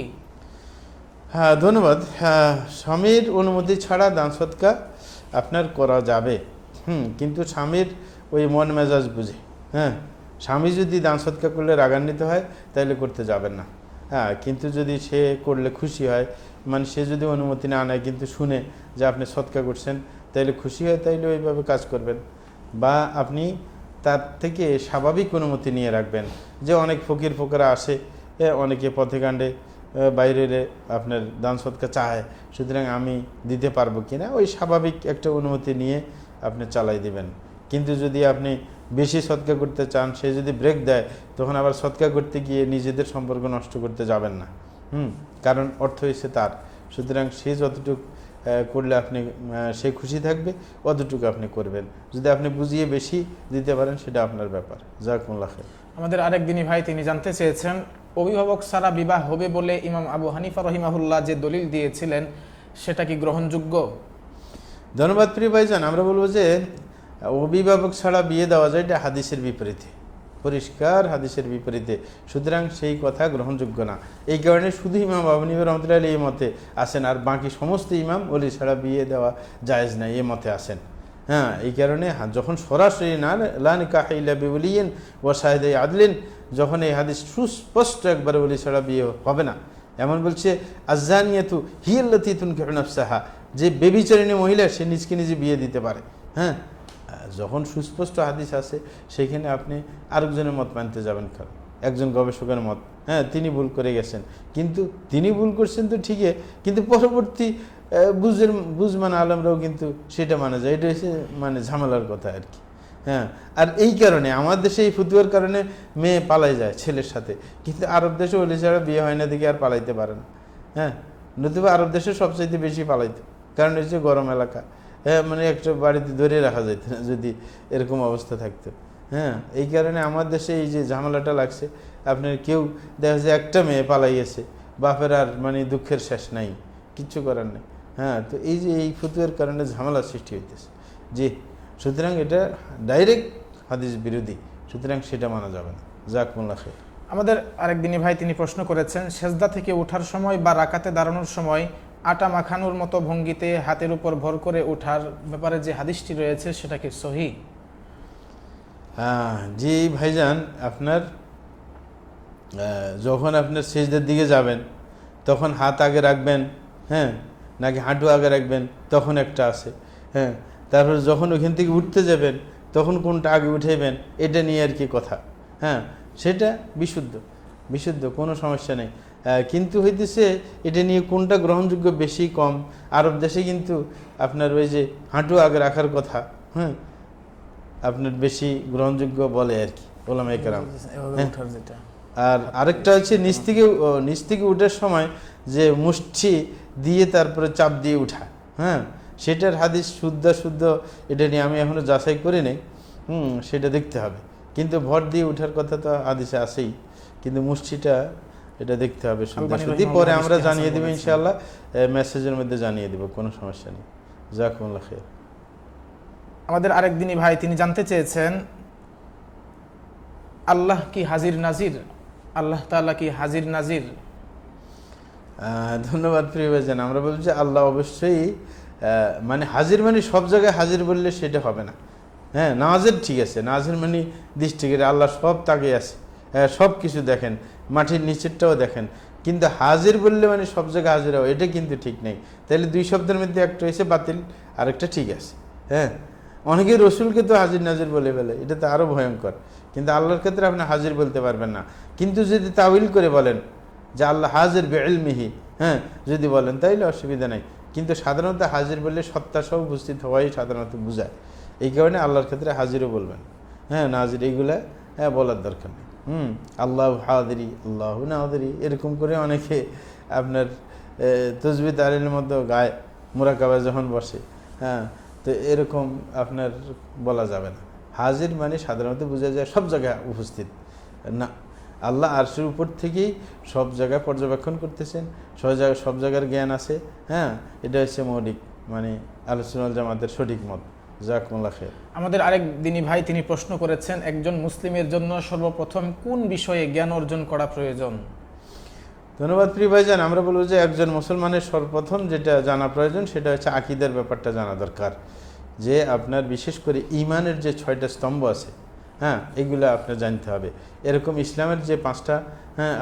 হ্যাঁ, ধন্যবাদ। হ্যাঁ, স্বামীর অনুমতি ছাড়া দান সৎকা আপনার করা যাবে, কিন্তু স্বামীর ওই মন মেজাজ বুঝে। হ্যাঁ, স্বামী যদি দান সৎকা করলে রাগান্বিত হয় তাহলে করতে যাবেন না। হ্যাঁ, কিন্তু যদি সে করলে খুশি হয়, মানে সে যদি অনুমতি না নেয় কিন্তু শুনে যে আপনি সৎকা করছেন তাইলে খুশি হয়, তাইলে ওইভাবে কাজ করবেন। বা আপনি তার থেকে স্বাভাবিক অনুমতি নিয়ে রাখবেন, যে অনেক ফকির ফোকরা আসে, অনেকে পথে কাণ্ডে বাইরে আপনার দান সৎকা চায়, সুতরাং আমি দিতে পারবো কিনা, ওই স্বাভাবিক একটা অনুমতি নিয়ে আপনি চালাই দিবেন। কিন্তু যদি আপনি বেশি সৎকা করতে চান, সে যদি ব্রেক দেয়, তখন আবার সৎকা করতে গিয়ে নিজেদের সম্পর্ক নষ্ট করতে যাবেন না। কারণ অর্থ হয়েছে তার, সুতরাং সে যতটুকু করলে আপনি সে খুশি থাকবে, অতটুকু আপনি করবেন। যদি আপনি বুঝিয়ে বেশি দিতে পারেন সেটা আপনার ব্যাপার। জাযাকুমুল্লাহ খাইর। আমাদের আরেক দিনী ভাই তিনি জানতে চেয়েছেন, অভিভাবক ছাড়া বিবাহ হবে বলে ইমাম আবু হানিফা রহিমাহুল্লাহ যে দলিল দিয়েছিলেন সেটা কি গ্রহণযোগ্য? ধন্যবাদ প্রিয় ভাইজান। আমরা বলবো যে অভিভাবক ছাড়া বিয়ে দেওয়া যায়, এটা হাদিসের বিপরীতে, পরিষ্কার হাদিসের বিপরীতে, সুতরাং সেই কথা গ্রহণযোগ্য না। এই কারণে শুধু ইমাম আবু হানিফা রহমতুল্লাহ এই মতে আসেন, আর বাকি সমস্ত ইমাম ওলি ছাড়া বিয়ে দেওয়া জায়েজ নাই এই মতে আসেন। হ্যাঁ, এই কারণে যখন সরাসরি লা নিকাহা ইল্লা বিওলিয়্যিন ওয়া শাহিদাই আদলিন, যখন এই হাদিস সুস্পষ্ট একবারে ওলি ছাড়া বিয়ে হবে না, এমন বলছে আয-যানিয়াতু হিয়াল্লাতী তুনকিহু নাফসাহা, যে বেবিচারিণী মহিলা সে নিজকে নিজে বিয়ে দিতে পারে। হ্যাঁ, যখন সুস্পষ্ট হাদিস আছে সেখানে আপনি আরেকজনের মত মানতে যাবেন কেন? একজন গবেষকের মত, হ্যাঁ তিনি ভুল করে গেছেন, কিন্তু তিনি ভুল করছেন তো ঠিকই, কিন্তু পরবর্তী বুঝমান আলমরাও কিন্তু সেটা মানা যায়। এটা হচ্ছে মানে ঝামেলার কথা আর কি। হ্যাঁ, আর এই কারণে আমার দেশে এই ফতুয়ার কারণে মেয়ে পালাই যায় ছেলের সাথে, কিন্তু আরব দেশে ওলি ছাড়া বিয়ে হয় না দেখে আর পালাইতে পারে না। হ্যাঁ, নতুবা আরব দেশে সবচাইতে বেশি পালাইতো, কারণ হচ্ছে গরম এলাকা। হ্যাঁ, মানে একটা বাড়িতে ধরে রাখা যেত না যদি এরকম অবস্থা থাকতো। হ্যাঁ, এই কারণে আমার দেশে এই যে ঝামেলাটা লাগছে, আপনার কেউ দেখা যায় একটা মেয়ে পালাইয়েছে, বাপের আর মানে দুঃখের শেষ নাই, কিচ্ছু করার নেই। হ্যাঁ, তো এই যে এই ফতুয়ার কারণে ঝামেলা সৃষ্টি হইতেছে, জি, সুতরাং এটা ডাইরেক্ট হাদিস বিরোধী, সুতরাং সেটা মানা যাবে না। জাযাকুমুল্লাহ খাইর। আমাদের আরেক দিনী ভাই তিনি প্রশ্ন করেছেন, সেজদা থেকে ওঠার সময় বা রাকাতে দাঁড়ানোর সময় আটা মাখানোর মতো ভঙ্গিতে হাতের উপর ভর করে ওঠার ব্যাপারে যে হাদিসটি রয়েছে সেটা কি সহিহ? জি ভাইজান, আপনার যখন আপনার সেজদার দিকে যাবেন তখন হাত আগে রাখবেন, হ্যাঁ, নাকি হাঁটু আগে রাখবেন, তখন একটা আছে। হ্যাঁ, তারপর যখন ওখান থেকে উঠতে যাবেন তখন কোনটা আগে উঠাইবেন, এটা নিয়ে আর কি কথা। হ্যাঁ, সেটা বিশুদ্ধ, কোনো সমস্যা নেই। কিন্তু হইতেছে এটা নিয়ে কোনটা গ্রহণযোগ্য বেশি কম। আরব দেশে কিন্তু আপনার ওই যে হাঁটু আগে রাখার কথা, হ্যাঁ, আপনার বেশি গ্রহণযোগ্য বলে আর কি ওলামায়ে কেরাম। আর আরেকটা হচ্ছে নিচ থেকে উঠার সময় যে মুষ্টি দিয়ে তারপরে চাপ দিয়ে উঠা, হ্যাঁ, সেটার হাদিস শুদ্ধ এটা নিয়ে আমি এখনো যাচাই করি নাই। সেটা দেখতে হবে, কিন্তু ভর দিয়ে উঠার কথা তো হাদিসে আছেই, কিন্তু মুষ্টিটা এটা দেখতে হবে শুদ্ধ। পরে আমরা জানিয়ে দেবো ইনশাআল্লাহ, মেসেজের মধ্যে জানিয়ে দেবো, কোনো সমস্যা নেই। জাযাকুমুল্লাহ খাইর। আমাদের আরেক দিনী ভাই তিনি জানতে চেয়েছেন, আল্লাহ কি হাজির নাজির? আল্লাহ তাআলা কি হাজির নাজির? ধন্যবাদ প্রিয় ভাইজান। আমরা বলছি আল্লাহ অবশ্যই মানে হাজির, মানে সব জায়গায় হাজির বললে সেটা হবে না। হ্যাঁ, নাজির ঠিক আছে, নাজির মানে দৃষ্টিগত, আল্লাহ সব তাকে আছে, সব কিছু দেখেন, মাটির নিচেরটাও দেখেন, কিন্তু হাজির বললে মানে সব জায়গায় হাজির হবে, এটা কিন্তু ঠিক নেই। তাহলে দুই শব্দের মধ্যে একটা হয়েছে বাতিল, আরেকটা ঠিক আছে। হ্যাঁ, অনেকে রসুলকে তো হাজির নাজির বলে ফেলে, এটা তো আরও ভয়ঙ্কর। কিন্তু আল্লাহর ক্ষেত্রে আপনি হাজির বলতে পারবেন না। কিন্তু যদি তাউইল করে বলেন যে আল্লাহ হাজির বিইলমিহি, হ্যাঁ, যদি বলেন তাইলে অসুবিধা নাই। কিন্তু সাধারণত হাজির বললে সত্তা সহ উপস্থিত হওয়াই সাধারণত বোঝায়। এই কারণে আল্লাহর ক্ষেত্রে হাজিরও বলবেন, হ্যাঁ, নাজির এইগুলা বলার দরকার নেই। আল্লাহ হাজিরি, আল্লাহ নাজিরি, এরকম করে অনেকে আপনার তসবিহ তাহলিলের মধ্যে গায়ে, মুরাকাবা যখন বসে, হ্যাঁ, তো এরকম আপনার বলা যাবে না। হাজির মানে সাধারণত বোঝা যায় সব জায়গায় উপস্থিত না, আল্লাহ আরশের উপর থেকেই সব জায়গায় পর্যবেক্ষণ করতেছেন, সব জায়গার জ্ঞান আছে। হ্যাঁ, এটা হচ্ছে মৌলিক মানে আহলে সুন্নাত ওয়াল জামাতের সঠিক মত। জাযাকুমুল্লাহ খাইর। আমাদের আরেক দিনী ভাই তিনি প্রশ্ন করেছেন, একজন মুসলিমের জন্য সর্বপ্রথম কোন বিষয়ে জ্ঞান অর্জন করা প্রয়োজন? ধন্যবাদ প্রিয় ভাইজান। আমরা বলবো যে একজন মুসলমানের সর্বপ্রথম যেটা জানা প্রয়োজন সেটা হচ্ছে আকীদার ব্যাপারটা জানা দরকার, যে আপনার বিশেষ করে ঈমানের যে 6টা স্তম্ভ আছে, হ্যাঁ, এগুলো আপনার জানতে হবে। এরকম ইসলামের যে 5টা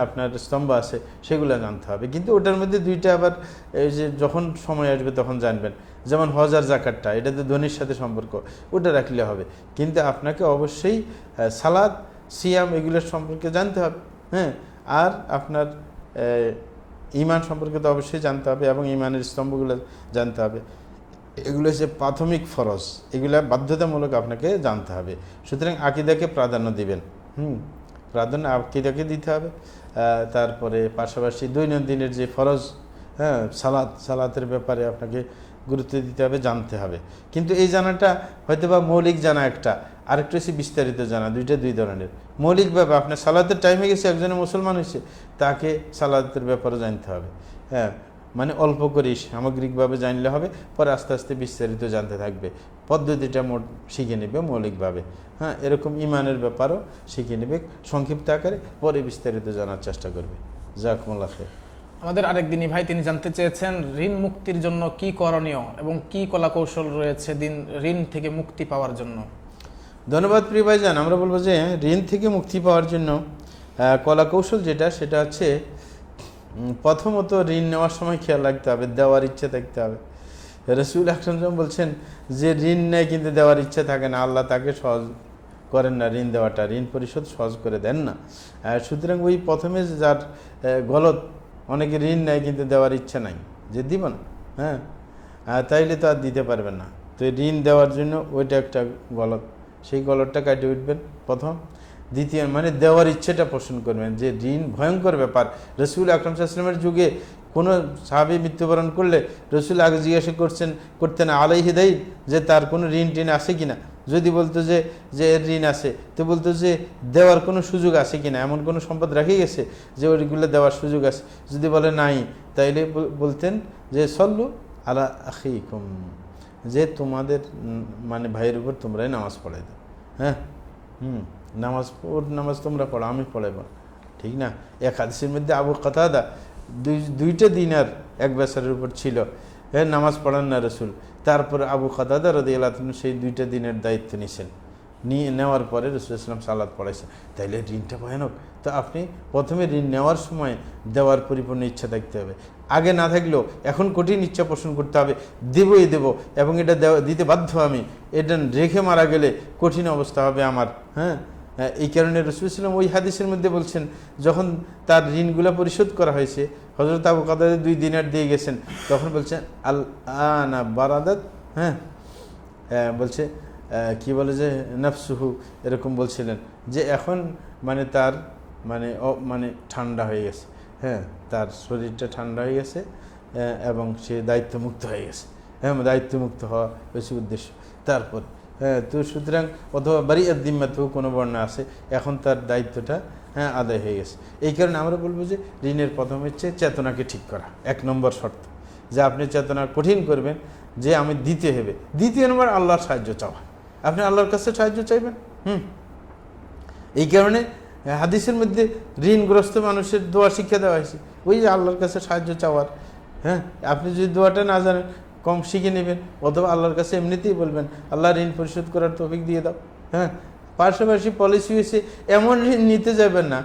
আপনার স্তম্ভ আছে সেগুলো জানতে হবে, কিন্তু ওটার মধ্যে 2টা আবার এই যে যখন সময় আসবে তখন জানবেন, যেমন হজ আর জাকাতটা, এটা তো ধনির সাথে সম্পর্ক, ওটা রাখলে হবে। কিন্তু আপনাকে অবশ্যই সালাত, সিয়াম এগুলোর সম্পর্কে জানতে হবে, হ্যাঁ। আর আপনার ঈমান সম্পর্কে তো অবশ্যই জানতে হবে এবং ঈমানের স্তম্ভগুলো জানতে হবে। এগুলো হচ্ছে প্রাথমিক ফরজ, এগুলো বাধ্যতামূলক আপনাকে জানতে হবে। সুতরাং আকীদাকে প্রাধান্য দিবেন, প্রাধান্য আকীদাকে দিতে হবে। তারপরে পাশাপাশি দৈনন্দিনের যে ফরজ, হ্যাঁ, সালাতের ব্যাপারে আপনাকে গুরুত্ব দিতে হবে, জানতে হবে। কিন্তু এই জানাটা হয়তো বা মৌলিক জানা একটা, আরেকটা হচ্ছে বিস্তারিত জানা, দুইটা দুই ধরনের। মৌলিকভাবে আপনার সালাতের টাইমে গেছে, একজনে মুসলমান হয়েছে, তাকে সালাতের ব্যাপারে জানতে হবে, হ্যাঁ, মানে অল্প করে সামগ্রিকভাবে জানলে হবে, পরে আস্তে আস্তে বিস্তারিত জানতে থাকবে। পদ্ধতিটা শিখে নেবে মৌলিকভাবে, হ্যাঁ। এরকম ঈমানের ব্যাপারও শিখে নেবে সংক্ষিপ্ত আকারে, পরে বিস্তারিত জানার চেষ্টা করবে। জাযাকুমুল্লাহ খাইর। আমাদের আরেকদিনই ভাই তিনি জানতে চেয়েছেন ঋণ মুক্তির জন্য কি করণীয় এবং কি কলাকৌশল রয়েছে ঋণ থেকে মুক্তি পাওয়ার জন্য। ধন্যবাদ প্রিয় ভাইজান। আমরা বলবো যে ঋণ থেকে মুক্তি পাওয়ার জন্য কলাকৌশল যেটা, সেটা হচ্ছে প্রথমত ঋণ নেওয়ার সময় খেয়াল রাখতে হবে, দেওয়ার ইচ্ছে থাকতে হবে। রাসূল আকরাম বলছেন যে ঋণ নেয় কিন্তু দেওয়ার ইচ্ছে থাকে না, আল্লাহ তাকে সহজ করেন না ঋণ দেওয়াটা, ঋণ পরিশোধ সহজ করে দেন না। সুতরাং ওই প্রথমে যার গলত, অনেকে ঋণ নেয় কিন্তু দেওয়ার ইচ্ছা নাই, যে দিব না, হ্যাঁ, তাইলে তো আর দিতে পারবেন না। তো ঋণ দেওয়ার জন্য ওইটা একটা গলত, সেই গলতটা কাটিয়ে উঠবেন প্রথম। দ্বিতীয় মানে দেওয়ার ইচ্ছেটা পোষণ করবেন, যে ঋণ ভয়ঙ্কর ব্যাপার। রাসূল আকরাম সাল্লাল্লাহু আলাইহি ওয়াসাল্লামের যুগে কোনো সাহাবী মৃত্যুবরণ করলে রাসূল আগে জিজ্ঞাসা করতেন আলাইহি দাইন, যে তার কোনো ঋণ টিন আছে কিনা। যদি বলতো যে এর ঋণ আছে, তো বলতো যে দেওয়ার কোনো সুযোগ আছে কিনা, এমন কোনো সম্পদ রেখে গেছে যে ওইগুলো দেওয়ার সুযোগ আছে। যদি বলে নাই, তাইলে বলতেন যে সল্লু আলা আখিকুম, যে তোমাদের মানে ভাইয়ের উপর তোমরাই নামাজ পড়াই দাও, হ্যাঁ, নামাজ তোমরা পড়ো, আমি পড়াইব, ঠিক না। এক হাদিসের মধ্যে আবু কাতাদা 2টা দিনার এক বেচারের উপর ছিল, হ্যাঁ, নামাজ পড়ান না রাসূল। তারপর আবু কাতাদা রাদিয়াল্লাহু আনহু সেই 2টা দিনের দায়িত্ব নিয়েছেন, নেওয়ার পরে রাসূল সাল্লাল্লাহু আলাইহি ওয়াসাল্লাম সালাত পড়াইছেন। তাইলে ঋণটা ভয়ানক। তো আপনি প্রথমে ঋণ নেওয়ার সময় দেওয়ার পরিপূর্ণ ইচ্ছা থাকতে হবে, আগে না থাকলেও এখন কঠিন ইচ্ছা পোষণ করতে হবে, দেবই দেব এবং এটা দিতে বাধ্য আমি, এটা রেখে মারা গেলে কঠিন অবস্থা হবে আমার, হ্যাঁ। এই কারণে রাসূল সাল্লাল্লাহু আলাইহি ওয়াসাল্লাম ওই হাদিসের মধ্যে বলছেন, যখন তার ঋণগুলো পরিশোধ করা হয়েছে, হযরত আবু কাতাদা 2 দিনার দিয়ে গেছেন, তখন বলছেন আল আনা বারাদাত, হ্যাঁ, বলছে কি বলে যে নাফসুহু, এরকম বলছিলেন যে এখন মানে তার মানে ঠান্ডা হয়ে গেছে, হ্যাঁ, তার শরীরটা ঠান্ডা হয়ে গেছে এবং সে দায়িত্বমুক্ত হয়ে গেছে, হ্যাঁ, দায়িত্বমুক্ত হওয়া বেশি উদ্দেশ্য। তারপর হ্যাঁ, তো সুতরাং অথবা বারিআত যিম্মাতুহু কোনো বর্ণনা আছে, এখন তার দায়িত্বটা আদায় হয়ে গেছে। এই কারণে আমরা বলবো যে ঋণের প্রথম হচ্ছে চেতনাকে ঠিক করা, 1 নম্বর শর্ত, যে আপনি চেতনা কঠিন করবেন যে আমি দিতে হবে। দ্বিতীয় নম্বর আল্লাহর সাহায্য চাওয়া, আপনি আল্লাহর কাছে সাহায্য চাইবেন। এই কারণে হাদিসের মধ্যে ঋণগ্রস্ত মানুষের দোয়া শিক্ষা দেওয়া হয়েছে, ওই যে আল্লাহর কাছে সাহায্য চাওয়ার। হ্যাঁ, আপনি যদি দোয়াটা না জানেন, কম শিখে নেবেন, অথবা আল্লাহর কাছে এমনিতেই বলবেন আল্লাহ ঋণ পরিশোধ করার তৌফিক দিয়ে দাও, হ্যাঁ। পাশাপাশি পলিসি হয়েছে এমন ঋণ নিতে যাবেন না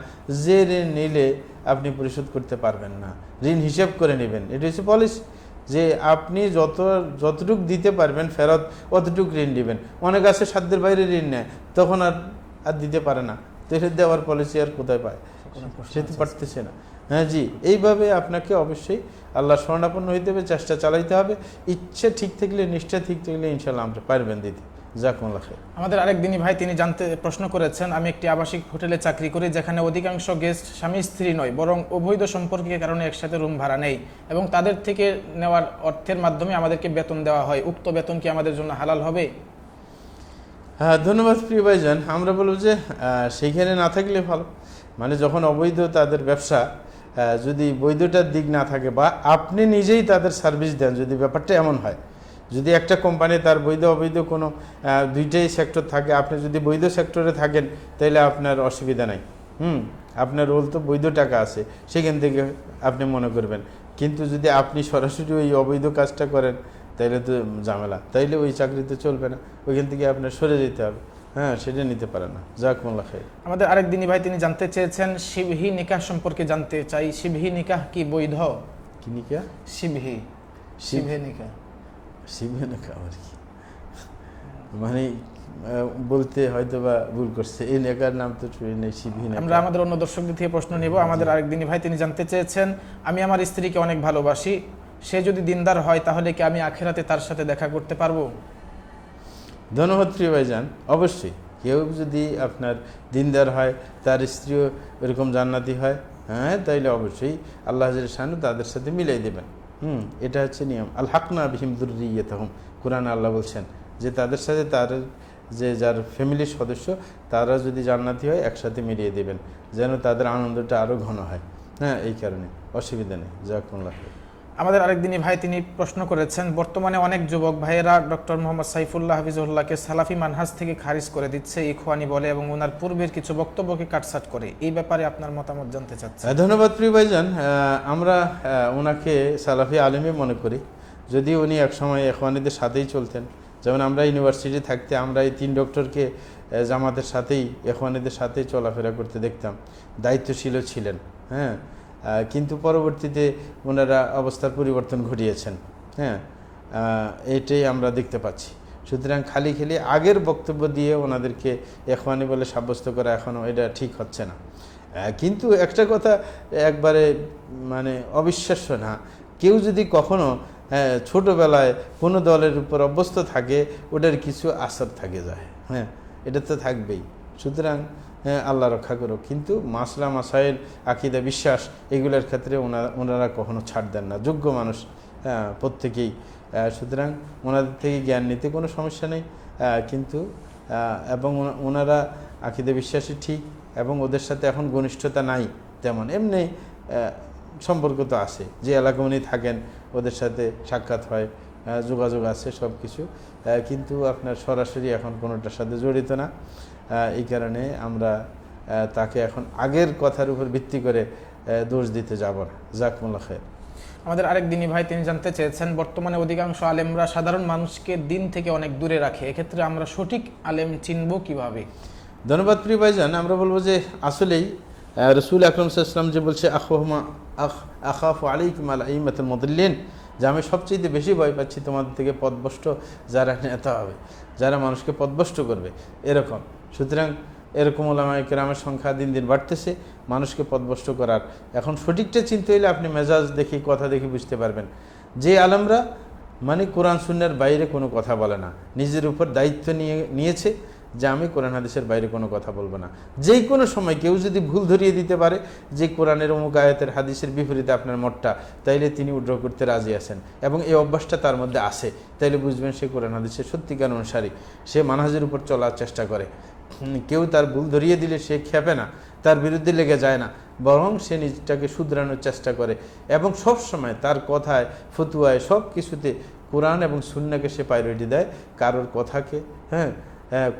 যে ঋণ নিলে আপনি পরিশোধ করতে পারবেন না, ঋণ হিসাব করে নেবেন। এটা হচ্ছে পলিসি, যে আপনি যতটুক দিতে পারবেন ফেরত অতটুক ঋণ দিবেন। অনেক আছে সাধ্যের বাইরে ঋণ নেয়, তখন আর দিতে পারে না, তো এটা দেওয়ার পলিসি আর কোথায় পায়, সে তো পারতেছে না। হ্যাঁ জি, এইভাবে আপনাকে অবশ্যই আল্লাহ শরণাপন্ন হইতে হবে, চেষ্টা চালাইতে হবে। ইচ্ছে ঠিক থাকলে, নিষ্ঠা ঠিক থাকলে ইনশাল্লাহ আমরা পারবেন দিতে। জাযাকুমুল্লাহ খাইর। আমাদের আরেকদিনই ভাই তিনি প্রশ্ন করেছেন, আমি একটি আবাসিক হোটেলে চাকরি করি, যেখানে অধিকাংশ গেস্ট স্বামী স্ত্রী নয়, বরং অবৈধ সম্পর্কের কারণে একসাথে রুম ভাড়া নেই এবং তাদের থেকে নেওয়ার অর্থের মাধ্যমে আমাদেরকে বেতন দেওয়া হয়। উক্ত বেতন কি আমাদের জন্য হালাল হবে? হ্যাঁ, ধন্যবাদ প্রিয় ভাইজান। আমরা বলবো যে সেইখানে না থাকলে ভালো, মানে যখন অবৈধ তাদের ব্যবসা, যদি বৈধটার দিক না থাকে বা আপনি নিজেই তাদের সার্ভিস দেন, যদি ব্যাপারটা এমন হয়, যদি একটা কোম্পানি তার বৈধ অবৈধ কোনো 2টাই সেক্টর থাকে, আপনি যদি বৈধ সেক্টরে থাকেন তাহলে আপনার অসুবিধা নাই। আপনার রোল তো বৈধ টাকা আছে, সেখান থেকে আপনি মনে করবেন। কিন্তু যদি আপনি সরাসরি ওই অবৈধ কাজটা করেন তাইলে তো ঝামেলা, তাইলে ওই চাকরি তো চলবে না, ওইখান থেকে আপনার সরে যেতে হবে। হ্যাঁ, সেটা নিতে পারে না। জাযাকুমুল্লাহ খাইর। আমাদের আরেক দিনী ভাই তিনি জানতে চেয়েছেন শিবহি নিকাহ সম্পর্কে জানতে চাই। শিবহি নিকাহ কি বৈধ? কি নিকাহ? শিবহি শিবহে নিকাহ। শিবহে নিকাহ আর কি, মানে বলতে হয়তো বা ভুল করছে, এই নেকার নাম তো শুনি নেই, শিবহি নিকাহ। আমরা আমাদের অন্য দর্শকদের থেকে প্রশ্ন নেব। আমাদের আরেক দিনী ভাই তিনি জানতে চেয়েছেন আমি আমার স্ত্রীকে অনেক ভালোবাসি, সে যদি দিনদার হয় তাহলে কি আমি আখিরাতে তার সাথে দেখা করতে পারবো? ধন্যবাদ প্রিয় ভাইজান। অবশ্যই কেউ যদি আপনার দিনদার হয়, তার স্ত্রীও এরকম জান্নাতি হয়, হ্যাঁ, তাইলে অবশ্যই আল্লাহ শানু তাদের সাথে মিলাই দেবেন। এটা হচ্ছে নিয়ম। আল হাকনা বিহিম যুররিয়াতাহুম, কোরআনে আল্লাহ বলছেন যে তাদের সাথে তার যে যার ফ্যামিলির সদস্য তারা যদি জান্নাতি হয় একসাথে মিলিয়ে দেবেন, যেন তাদের আনন্দটা আরও ঘন হয়। হ্যাঁ, এই কারণে অসুবিধা নেই। জাযাকুমুল্লাহ খাইর। আমাদের আরেক দিনী ভাই তিনি প্রশ্ন করেছেন বর্তমানে অনেক যুবক ভাইয়েরা ডক্টর মোহাম্মদ সাইফুল্লাহ হাফিজুল্লাহকে সালাফি মানহাজ থেকে খারিজ করে দিচ্ছে, ইখওয়ানি বলে এবং ওনার পূর্বের কিছু বক্তব্যকে কাটছাট করে। এই ব্যাপারে আপনার মতামত জানতে চাচ্ছি। ধন্যবাদ প্রিয় ভাইজান। আমরা ওনাকে সালাফি আলেমই মনে করি, যদি উনি একসময় ইখওয়ানিদের সাথেই চলতেন। যেমন আমরা ইউনিভার্সিটি থাকতে আমরা এই 3 ডক্টরকে জামাতের সাথেই ইখওয়ানিদের সাথেই চলাফেরা করতে দেখতাম, দায়িত্বশীলও ছিলেন। হ্যাঁ, কিন্তু পরবর্তীতে ওনারা অবস্থার পরিবর্তন ঘটিয়েছেন। হ্যাঁ, এটাই আমরা দেখতে পাচ্ছি। সুতরাং খালি আগের বক্তব্য দিয়ে ওনাদেরকে ইখওয়ানি বলে সাব্যস্ত করা এখনও এটা ঠিক হচ্ছে না। কিন্তু একটা কথা একবারে মানে অবিশ্বাস্য না, কেউ যদি কখনো ছোটোবেলায় কোনো দলের উপর অভ্যস্ত থাকে ওটার কিছু আসর থাকে যায়। হ্যাঁ, এটা তো থাকবেই। সুতরাং আল্লাহ রক্ষা করো। কিন্তু মাসলা মাসাইল, আকিদা, বিশ্বাস এগুলোর ক্ষেত্রে ওনারা কখনো ছাড় দেন না। যোগ্য মানুষ প্রত্যেকেই, সুতরাং ওনাদের থেকে জ্ঞান নিতে কোনো সমস্যা নেই। কিন্তু এবং ওনারা আকিদা বিশ্বাসী ঠিক, এবং ওদের সাথে এখন ঘনিষ্ঠতা নাই তেমন, এমনি সম্পর্ক তো আছে, যে এলাকা উনি থাকেন ওদের সাথে সাক্ষাৎ হয়, যোগাযোগ আছে সব কিছু, কিন্তু আপনার সরাসরি এখন কোনোটার সাথে জড়িত না। এই কারণে আমরা তাকে এখন আগের কথার উপর ভিত্তি করে দোষ দিতে যাব না। জাযাকুমুল্লাহ খাইর। আমাদের আরেক দিনী ভাই তিনি জানতে চেয়েছেন বর্তমানে অধিকাংশ আলেমরা সাধারণ মানুষকে দিন থেকে অনেক দূরে রাখে, এক্ষেত্রে আমরা সঠিক আলেম চিনব কিভাবে? ধন্যবাদ প্রিয় ভাইজান। আমরা বলবো যে আসলেই রসুল আকরাম সাল্লাল্লাহু আলাইহি ওয়াসাল্লাম যে বলছে আখাফু আলাইকুম আল আইম্মাতুল মুদিল্লিন, যে আমি সবচেয়ে বেশি ভয় পাচ্ছি তোমাদের থেকে পথভ্রষ্ট যারা নেতা হবে, যারা মানুষকে পথভ্রষ্ট করবে, এরকম। সুতরাং এরকম উলামায়ে কেরামের সংখ্যা দিন দিন বাড়তেছে মানুষকে পথভ্রষ্ট করার। এখন সঠিকটা চিনতে হলে আপনি মেজাজ দেখি, কথা দেখি বুঝতে পারবেন যে আলেমরা মানে কোরআন সুন্নাহর বাইরে কোনো কথা বলে না, নিজের উপর দায়িত্ব নিয়েছে যে আমি কোরআন হাদিসের বাইরে কোনো কথা বলবো না। যেই কোনো সময় কেউ যদি ভুল ধরিয়ে দিতে পারে যে কোরআনের অমুক আয়াতের হাদিসের বিপরীতে আপনার মতটা, তাইলে তিনি উড্র করতে রাজি আছেন এবং এই অভ্যাসটা তার মধ্যে আসে, তাইলে বুঝবেন সে কোরআন হাদিসের সত্যিকার অনুসারী, সে মানহাজের উপর চলার চেষ্টা করে। কেউ তার ভুল ধরিয়ে দিলে সে খেপে না, তার বিরুদ্ধে লেগে যায় না, বরং সে নিজটাকে শুধরানোর চেষ্টা করে এবং সব সময় তার কথায়, ফতুয়ায়, সব কিছুতে কোরআন এবং সুন্নাহকে সে প্রায়োরিটি দেয়। কারোর কথাকে,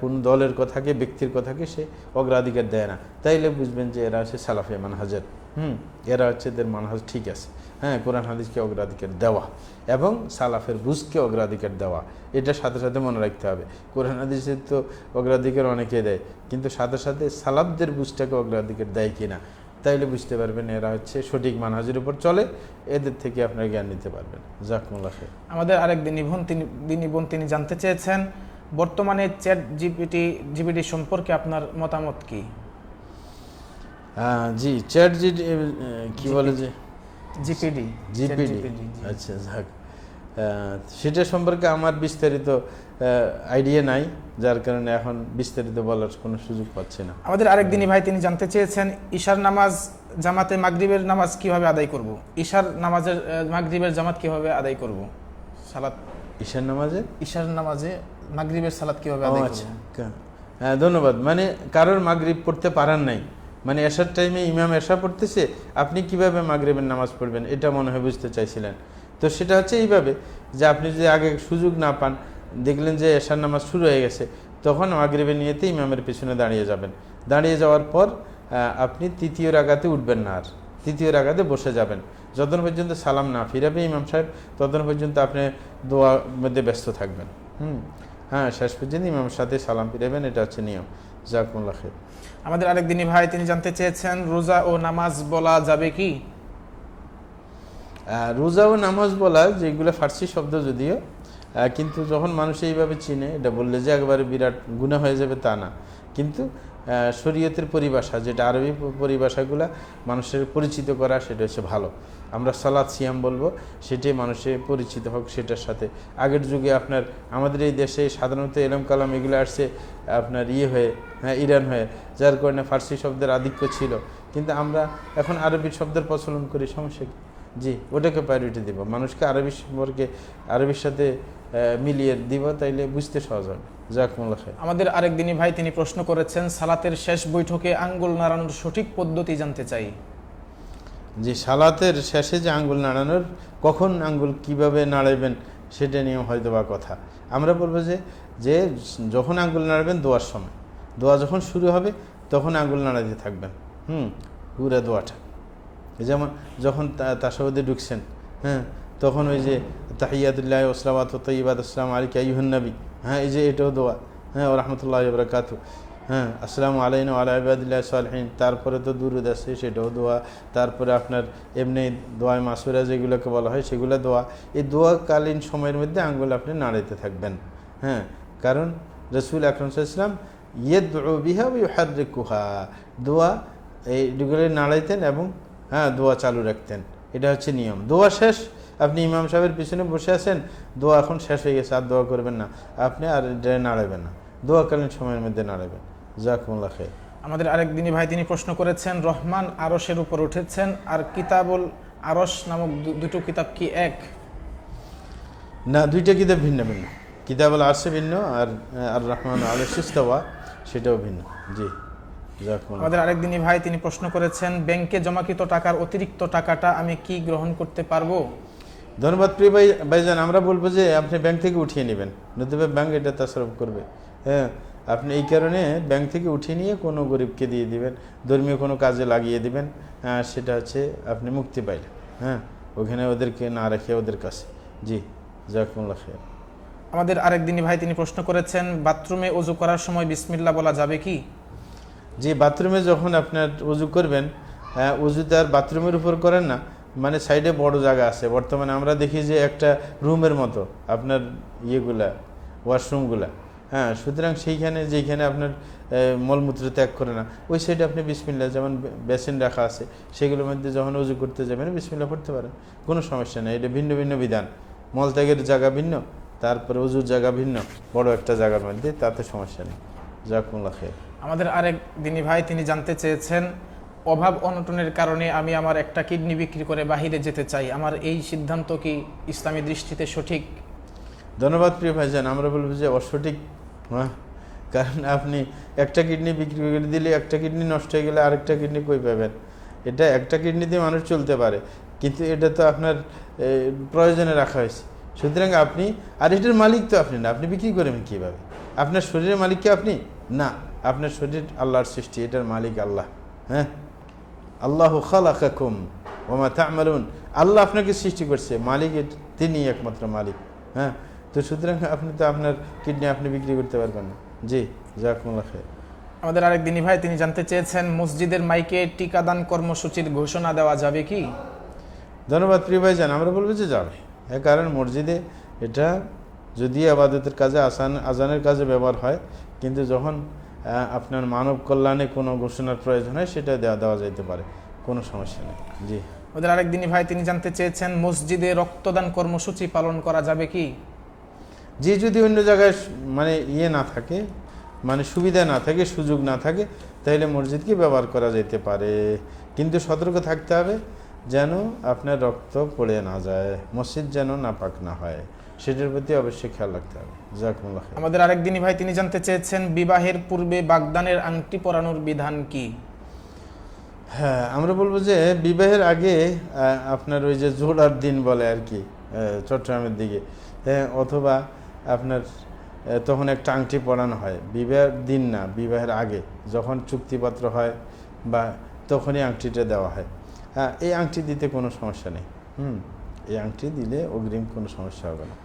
কোন দলের কথাকে, ব্যক্তির কথাকে সে অগ্রাধিকার দেয় না। তাইলে বুঝবেন যে এরা হচ্ছে সালাফে মানহাজের। এরা হচ্ছে এদের মানহাজ ঠিক আছে। কোরআন হাদিসকে অগ্রাধিকার দেওয়া এবং সালাফের বুঝকে অগ্রাধিকার দেওয়া, এটা সাথে সাথে মনে রাখতে হবে। কোরআন হাদিসের তো অগ্রাধিকার অনেকে দেয়, কিন্তু সাথে সাথে সালাফদের বুঝটাকে অগ্রাধিকার দেয় কিনা, তাইলে বুঝতে পারবেন এরা হচ্ছে সঠিক মানহাজের উপর চলে। এদের থেকে আপনার জ্ঞান নিতে পারবেন। জাযাকুমুল্লাহ খাইর। আমাদের আরেক দিনী বোন তিনি জানতে চেয়েছেন বর্তমানে চ্যাট জিপিটি সম্পর্কে আপনার মতামত কি? জি, চ্যাট কি বলে যে জিপিডি। আচ্ছা, যাক, সেটা সম্পর্কে আমার বিস্তারিত আইডিয়া নাই, যার কারণে এখন বিস্তারিত বলার কোনো সুযোগ পাচ্ছি না। আমাদের আরেক দিনী ভাই তিনি জানতে চেয়েছেন ঈশার নামাজ জামাতে মাগরিবের নামাজ কিভাবে আদায় করব? ঈশার মাগরিবের জামাত কিভাবে আদায় করব? সালাত ঈশার নামাজে মাগরিবের সালাত কিভাবে আদায় করব? হ্যাঁ, ধন্যবাদ। মানে কারোর মাগরিব পড়তে পারেন নাই, মানে এশার টাইমে ইমাম এশা পড়তেছে, আপনি কিভাবে মাগরিবের নামাজ পড়বেন, এটা মনে হয় বুঝতে চাইছিলেন। তো সেটা হচ্ছে এইভাবে যে আপনি যদি আগে সুযোগ না পান, দেখলেন যে এশার নামাজ শুরু হয়ে গেছে, তখন মাগরিবের নিয়েতে ইমামের পিছনে দাঁড়িয়ে যাবেন। দাঁড়িয়ে যাওয়ার পর আপনি তৃতীয় রাকাতে উঠবেন না, আর তৃতীয় রাকাতে বসে যাবেন যতক্ষণ পর্যন্ত সালাম না ফিরাবে ইমাম সাহেব, ততক্ষণ পর্যন্ত আপনি দোয়ার মধ্যে ব্যস্ত থাকবেন। হ্যাঁ, শেষ পর্যন্ত ইমামের সাথে সালাম ফিরাবেন, এটা হচ্ছে নিয়ম। জাযাকুমুল্লাহ খাইর। আমাদের আরেক দিনী ভাই তিনি জানতে চেয়েছেন রোজা ও নামাজ বলা যাবে কি? রোজা ও নামাজ বলা যেগুলো ফার্সি শব্দ যদিও, কিন্তু যখন মানুষ এইভাবে চিনে, এটা বললে যে একবারে বিরাট গুনাহ হয়ে যাবে তা না, কিন্তু শরীয়তের পরিভাষা যেটা আরবি পরিভাষাগুলো মানুষের পরিচিত করা, সেটা হচ্ছে ভালো। আমরা সালাত সিয়াম বলবো, সেটাই মানুষের পরিচিত হোক সেটার সাথে। আগের যুগে আপনার আমাদের এই দেশে সাধারণত এলম কালাম এগুলো আসছে আপনার হয়ে, ইরান হয়ে, যার কারণে ফার্সি শব্দের আধিক্য ছিল, কিন্তু আমরা এখন আরবি শব্দের প্রচলন করি, সমস্যা কি? জি, ওটাকে প্রায়োরিটি দিব, মানুষকে আরবি সম্পর্কে আরবির সাথে মিলিয়ে দিব, তাইলে বুঝতে সহজ হবে। জাযাকুমুল্লাহ খাইর। আমাদের আরেক দিনী ভাই তিনি প্রশ্ন করেছেন সালাতের শেষ বৈঠকে আঙ্গুল নাড়ানোর সঠিক পদ্ধতি জানতে চাই। জি, সালাতের শেষে যে আঙ্গুল নাড়ানোর, কখন আঙ্গুল কিভাবে নাড়াবেন সেটা নিয়ে হয়তো বা কথা। আমরা বলবো যে যখন আঙ্গুল নাড়াবেন দোয়ার সময়, দোয়া যখন শুরু হবে তখন আঙ্গুল নাড়াতে থাকবেন, পুরা দোয়াটা। যেমন যখন তাশাহুদে ঢুকছেন, তখন ওই যে তাহিয়াতুল্লাহ ওয়াসসালাওয়াতু ওয়াত তাইয়্যিবাত আসসালামু আলাইকা আইয়ুহান নবী, এই যে এটাও দোয়া, ওয়া রাহমাতুল্লাহি ওয়া বারাকাতুহু, আসসালামু আলাইনা ওয়া আলা ইবাদিল্লাহিস সালিহিন। তারপরে তো দুরূদ আছে, সেটাও দোয়া। তারপরে আপনার এমনি দোয়া মাসুরা যেগুলোকে বলা হয় সেগুলো দোয়া। এই দোয়াকালীন সময়ের মধ্যে আঙ্গুল আপনি নাড়াইতে থাকবেন, কারণ রাসূল আকরাম সাল্লাল্লাহু আলাইহি ওয়াসাল্লাম ইয়াদউ বিহা ওয়া ইউহাররিকুহা, দোয়া এইগুলো নাড়াইতেন এবং দোয়া চালু রাখতেন, এটা হচ্ছে নিয়ম। দোয়া শেষ, আপনি ইমাম সাহেবের পিছনে বসে আছেন, দোয়া এখন শেষ হয়ে গেছে, আর দোয়া করবেন না আপনি, আর নাড়াবেন না, দোয়াকালীন সময়ের মধ্যে নাড়াবেন। জাযাকুমুল্লাহ খাইর। আমাদের আরেক দিনী ভাই তিনি প্রশ্ন করেছেন রহমান আরশের উপর উঠেছেন, আর কিতাবুল আরশ নামক দুটো কিতাব কি এক? না, দুইটা কিতাব ভিন্ন ভিন্ন। কিতাবুল আরশ ভিন্ন, আর আর রহমান আরশ ইস্তাওয়া সেটাও ভিন্ন। জি, আমাদের আরেক দিনী ভাই তিনি প্রশ্ন করেছেন ব্যাংকে জমাকৃত টাকার অতিরিক্ত টাকাটা আমি কি গ্রহণ করতে পারবো? ধন্যবাদ প্রিয় ভাইজান। আমরা বলবো যে আপনি ব্যাংক থেকে উঠিয়ে নেবেন, নতুবা ব্যাংক এটা তাসারুফ করবে। আপনি এই কারণে ব্যাংক থেকে উঠিয়ে নিয়ে কোনো গরিবকে দিয়ে দিবেন, ধর্মীয় কোনো কাজে লাগিয়ে দিবেন, সেটা হচ্ছে আপনি মুক্তি পাইলেন। ওখানে ওদেরকে না রেখে ওদের কাছে। জি, জাযাকুমুল্লাহ খাইর। আমাদের আরেক দিনী ভাই তিনি প্রশ্ন করেছেন বাথরুমে ওযু করার সময় বিসমিল্লাহ বলা যাবে কি? জি, বাথরুমে যখন আপনার ওযু করবেন, ওযুতে আর বাথরুমের উপর করেন না, মানে সাইডে বড় জায়গা আছে। বর্তমানে আমরা দেখি যে একটা রুমের মতো আপনার ওয়াশরুমগুলা, সুতরাং সেইখানে যেখানে আপনার মলমূত্র ত্যাগ করে না, ওই সাইডে আপনি বিসমিল্লাহ, যেমন বেসিন রাখা আছে সেগুলোর মধ্যে যখন ওযু করতে যাবেন বিসমিল্লাহ পড়তে পারেন, কোনো সমস্যা নেই। এটা ভিন্ন ভিন্ন বিধান, মলত্যাগের জায়গা ভিন্ন, তারপরে ওযুর জায়গা ভিন্ন, বড় একটা জায়গার মধ্যে, তাতে সমস্যা নেই। জাযাকুমুল্লাহ খাইর। আমাদের আরেক দিনী ভাই তিনি জানতে চেয়েছেন অভাব অনটনের কারণে আমি আমার একটা কিডনি বিক্রি করে বাহিরে যেতে চাই, আমার এই সিদ্ধান্ত কি ইসলামী দৃষ্টিতে সঠিক? ধন্যবাদ প্রিয় ভাইজান। আমরা বলবো যে অসঠিক, কারণ আপনি একটা কিডনি বিক্রি করে দিলে একটা কিডনি নষ্ট হয়ে গেলে আরেকটা কিডনি কই পাবেন? এটা একটা কিডনি দিয়ে মানুষ চলতে পারে, কিন্তু এটা তো আপনার প্রয়োজনে রাখা হয়েছে। সুতরাং আপনি, আর এটার মালিক তো আপনি না, আপনি বিক্রি করবেন কীভাবে? আপনার শরীরের মালিক কি আপনি? না, আপনার শরীর আল্লাহর সৃষ্টি, এটার মালিক আল্লাহ। আল্লাহু খালাকাকুম ওয়া মা তা'মালুন, আল্লাহ আপনাকে সৃষ্টি করছে, মালিক তিনি একমাত্র মালিক। তো সুতরাং আপনি তো আপনার কিডনি আপনি বিক্রি করতে পারবেন না। জি, জাযাকুমুল্লাহ খাইর। আমাদের আরেক দিনী ভাই তিনি জানতে চেয়েছেন মসজিদের মাইকে টিকাদান কর্মসূচির ঘোষণা দেওয়া যাবে কি? ধন্যবাদ প্রিয় ভাইজান। আমরা বলবো যে যাবে, কারণ মসজিদে এটা যদি আবাদতের কাজে আজানের কাজে ব্যবহার হয়, কিন্তু যখন আপনার মানব কল্যাণে কোনো ঘোষণার প্রয়োজন হয় সেটা দেওয়া যাইতে পারে, কোনো সমস্যা নেই। জি, ওদের আরেক দিনী ভাই তিনি জানতে চেয়েছেন মসজিদে রক্তদান কর্মসূচি পালন করা যাবে কি? জি, যদি অন্য জায়গায় মানে না থাকে, মানে সুবিধা না থাকে, সুযোগ না থাকে, তাহলে মসজিদকে ব্যবহার করা যেতে পারে, কিন্তু সতর্ক থাকতে হবে যেন আপনার রক্ত পড়ে না যায়, মসজিদ যেন নাপাক না হয়, সেটার প্রতি অবশ্যই খেয়াল রাখতে হবে। জাযাকুমুল্লাহ খাইর। আমাদের আরেক দিনী ভাই তিনি জানতে চেয়েছেন বিবাহের পূর্বে বাগদানের আংটি পরানোর বিধান কি? আমরা বলবো যে বিবাহের আগে আপনার ওই যে জোড়ার দিন বলে আর কি, চট্টগ্রামের দিকে, অথবা আপনার তখন একটা আংটি পরানো হয়, বিবাহের দিন না, বিবাহের আগে যখন চুক্তিপত্র হয়, বা তখনই আংটিটা দেওয়া হয়। হ্যাঁ, এই আংটি দিতে কোনো সমস্যা নেই। এই আংটি দিলে অগ্রিম কোনো সমস্যা হবে না।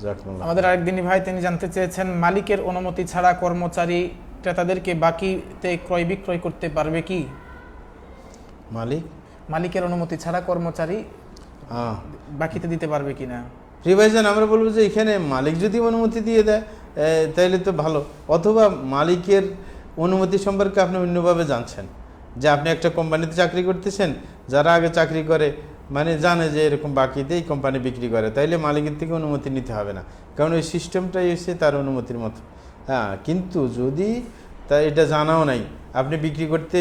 জাযাকুমুল্লাহ। আমাদের আরেকদিনই ভাই তিনি জানতে চেয়েছেন, মালিকের অনুমতি ছাড়া কর্মচারী ক্রেতাদেরকে বাকিতে ক্রয় বিক্রয় করতে পারবে কি? মালিকের অনুমতি ছাড়া কর্মচারী বাকিতে দিতে পারবে কিনা? প্রিয় ভাইজান, আমরা বলবো যে এখানে মালিক যদি অনুমতি দিয়ে দেয় তাইলে তো ভালো, অথবা মালিকের অনুমতি সম্পর্কে আপনি অন্যভাবে জানছেন, যে আপনি একটা কোম্পানিতে চাকরি করতেছেন, যারা আগে চাকরি করে মানে জানে যে এরকম বাকিতে এই কোম্পানি বিক্রি করে, তাইলে মালিকের থেকে অনুমতি নিতে হবে না, কারণ ওই সিস্টেমটাই এসে তার অনুমতির মতো। হ্যাঁ, কিন্তু যদি তা এটা জানাও নাই, আপনি বিক্রি করতে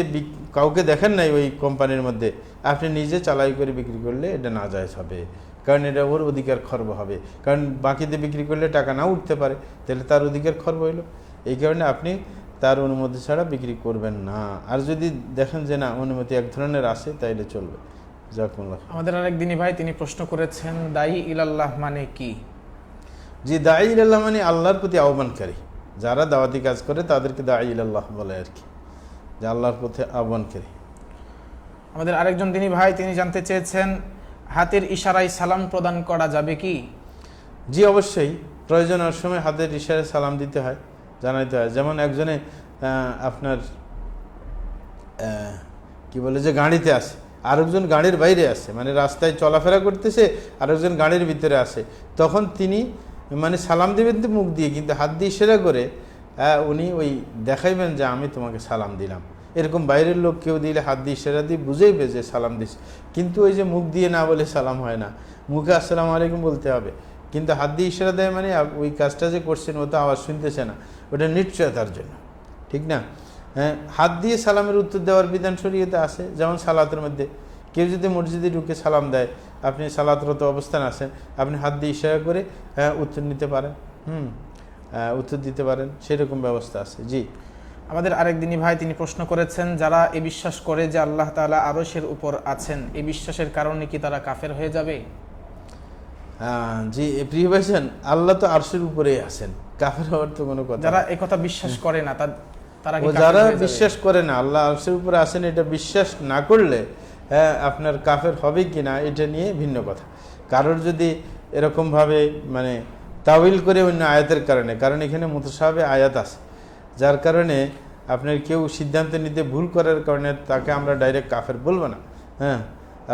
কাউকে দেখেন নাই ওই কোম্পানির মধ্যে, আপনি নিজে চালাই করে বিক্রি করলে এটা নাজায়েজ হবে, কারণ এটা ওর অধিকার খর্ব হবে, কারণ বাকিতে বিক্রি করলে টাকা না উঠতে পারে, তাহলে তার অধিকার খর্ব হইল। এই কারণে আপনি তার অনুমতি ছাড়া বিক্রি করবেন না। আর যদি দেখেন যে না অনুমতি এক ধরনের আসে, তাইলে চলবে। জাযাকুমুল্লাহ। আমাদের আরেকদিনই ভাই তিনি প্রশ্ন করেছেন, দায়ী ইলাল্লাহ মানে কি? জি, দায়ী ইলাল্লাহ মানে আল্লাহর প্রতি আহ্বানকারী। যারা দাওয়াতি কাজ করে তাদেরকে দায়ী ইলাল্লাহ বলে আর কি, যে আল্লাহর পথে আহ্বানকারী। আমাদের আরেকজন দিনী ভাই তিনি জানতে চেয়েছেন, হাতের ইশারায় সালাম প্রদান করা যাবে কি? জি, অবশ্যই। প্রয়োজনের সময় হাতের ইশারায় সালাম দিতে হয়, জানাইতে হয়। যেমন একজনে আপনার কি বলে যে গাড়িতে আসে, আরেকজন গাড়ির বাইরে আসে, মানে রাস্তায় চলাফেরা করতেছে, আরেকজন গাড়ির ভিতরে আসে, তখন তিনি মানে সালাম দেবেন তো মুখ দিয়ে, কিন্তু হাত দিয়ে ইশারা করে উনি ওই দেখাইবেন যে আমি তোমাকে সালাম দিলাম। এরকম বাইরের লোক কেউ দিলে হাত দিয়ে ইশারা দিয়ে বুঝাইবে যে সালাম দিস, কিন্তু ওই যে মুখ দিয়ে না বলে সালাম হয় না, মুখে আসসালামু আলাইকুম বলতে হবে, কিন্তু হাত দিয়ে ইশারা দেয় মানে ওই কাজটা যে করছেন ও তো আওয়াজ শুনতেছে না, ওটা নিশ্চয়তার জন্য, ঠিক না? হ্যাঁ, হাত দিয়ে সালামের উত্তর দেওয়ার বিধান শরীয়তে আছে। যেমন সালাতের মধ্যে কেউ যদি মসজিদে ঢুকে সালাম দেয়, আপনি সালাতরত অবস্থান আছেন, আপনি হাত দিয়ে ইশারা করে উত্তর নিতে পারেন, উত্তর দিতে পারেন, সেরকম ব্যবস্থা আছে। জি। আমাদের আরেকদিনই ভাই তিনি প্রশ্ন করেছেন, যারা এ বিশ্বাস করে যে আল্লাহ তাআলা আরশের উপর আছেন, এই বিশ্বাসের কারণে কি তারা কাফের হয়ে যাবে? জি, প্রিয় ভাইজান, আল্লাহ তো আরশের উপরেই আছেন, কাফের হওয়ার তো কোনো কথা। যারা এই কথা বিশ্বাস করে না তারা কি কাফের যারা হয়ে যাবে? বিশ্বাস করে না আল্লাহ আরশের উপরে আছেন, এটা বিশ্বাস না করলে আপনার কাফের হবে কি না এটা নিয়ে ভিন্ন কথা। কারোর যদি এরকমভাবে মানে তাউইল করে অন্য আয়াতের কারণে, কারণ এখানে মুতাশাবিহ আয়াত আছে, যার কারণে আপনার কেউ সিদ্ধান্ত নিতে ভুল করার কারণে তাকে আমরা ডাইরেক্ট কাফের বলবো না। হ্যাঁ,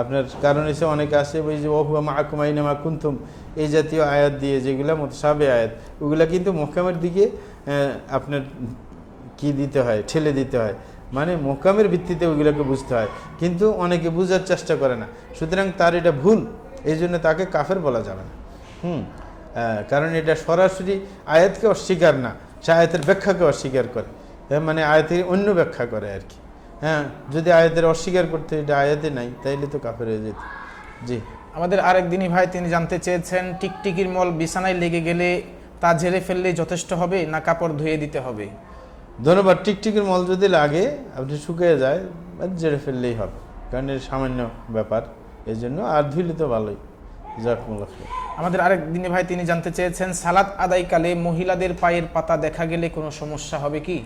আপনার কারণ এসে অনেকে আসে ওই যে ওহুয়া মাআকুম আইনামা কুনতুম, এই জাতীয় আয়াত দিয়ে, যেগুলো মুতাশাবিহ আয়াত, ওগুলা কিন্তু মুহকামের দিকে আপনার কি দিতে হয়, ঠেলে দিতে হয়, মানে মুহকামের ভিত্তিতে ওইগুলোকে বুঝতে হয়, কিন্তু অনেকে বুঝার চেষ্টা করে না, সুতরাং তার এটা ভুল, এই জন্য তাকে কাফের বলা যাবে না। কারণ এটা সরাসরি আয়াতকে অস্বীকার না, সে আয়াতের ব্যাখ্যাকে অস্বীকার করে, মানে আয়াতের অন্য ব্যাখ্যা করে আর কি। হ্যাঁ, যদি আয়াতের অস্বীকার করতে এটা আয়াতে নাই, তাইলে তো কাফের হয়ে যেত। জি। আমাদের আরেকদিনই ভাই তিনি জানতে চেয়েছেন, টিকটিকির মল বিছানায় লেগে গেলে তা ঝেড়ে ফেললেই যথেষ্ট হবে না কাপড় ধুয়ে দিতে হবে? ধন্যবাদ। টিকটিকির মল যদি লাগে, আপনি শুকিয়ে যায়, ঝেড়ে ফেললেই হবে, কারণ এর সামান্য ব্যাপার, এই জন্য আর ধুইলে তো ভালোই। জাযাকুমুল্লাহ। আমাদের আরেক দিনী ভাই তিনি জানতে চেয়েছেন, সালাত আদায়কালে মহিলাদের পায়ের পাতা দেখা গেলে কোনো সমস্যা হবে কি?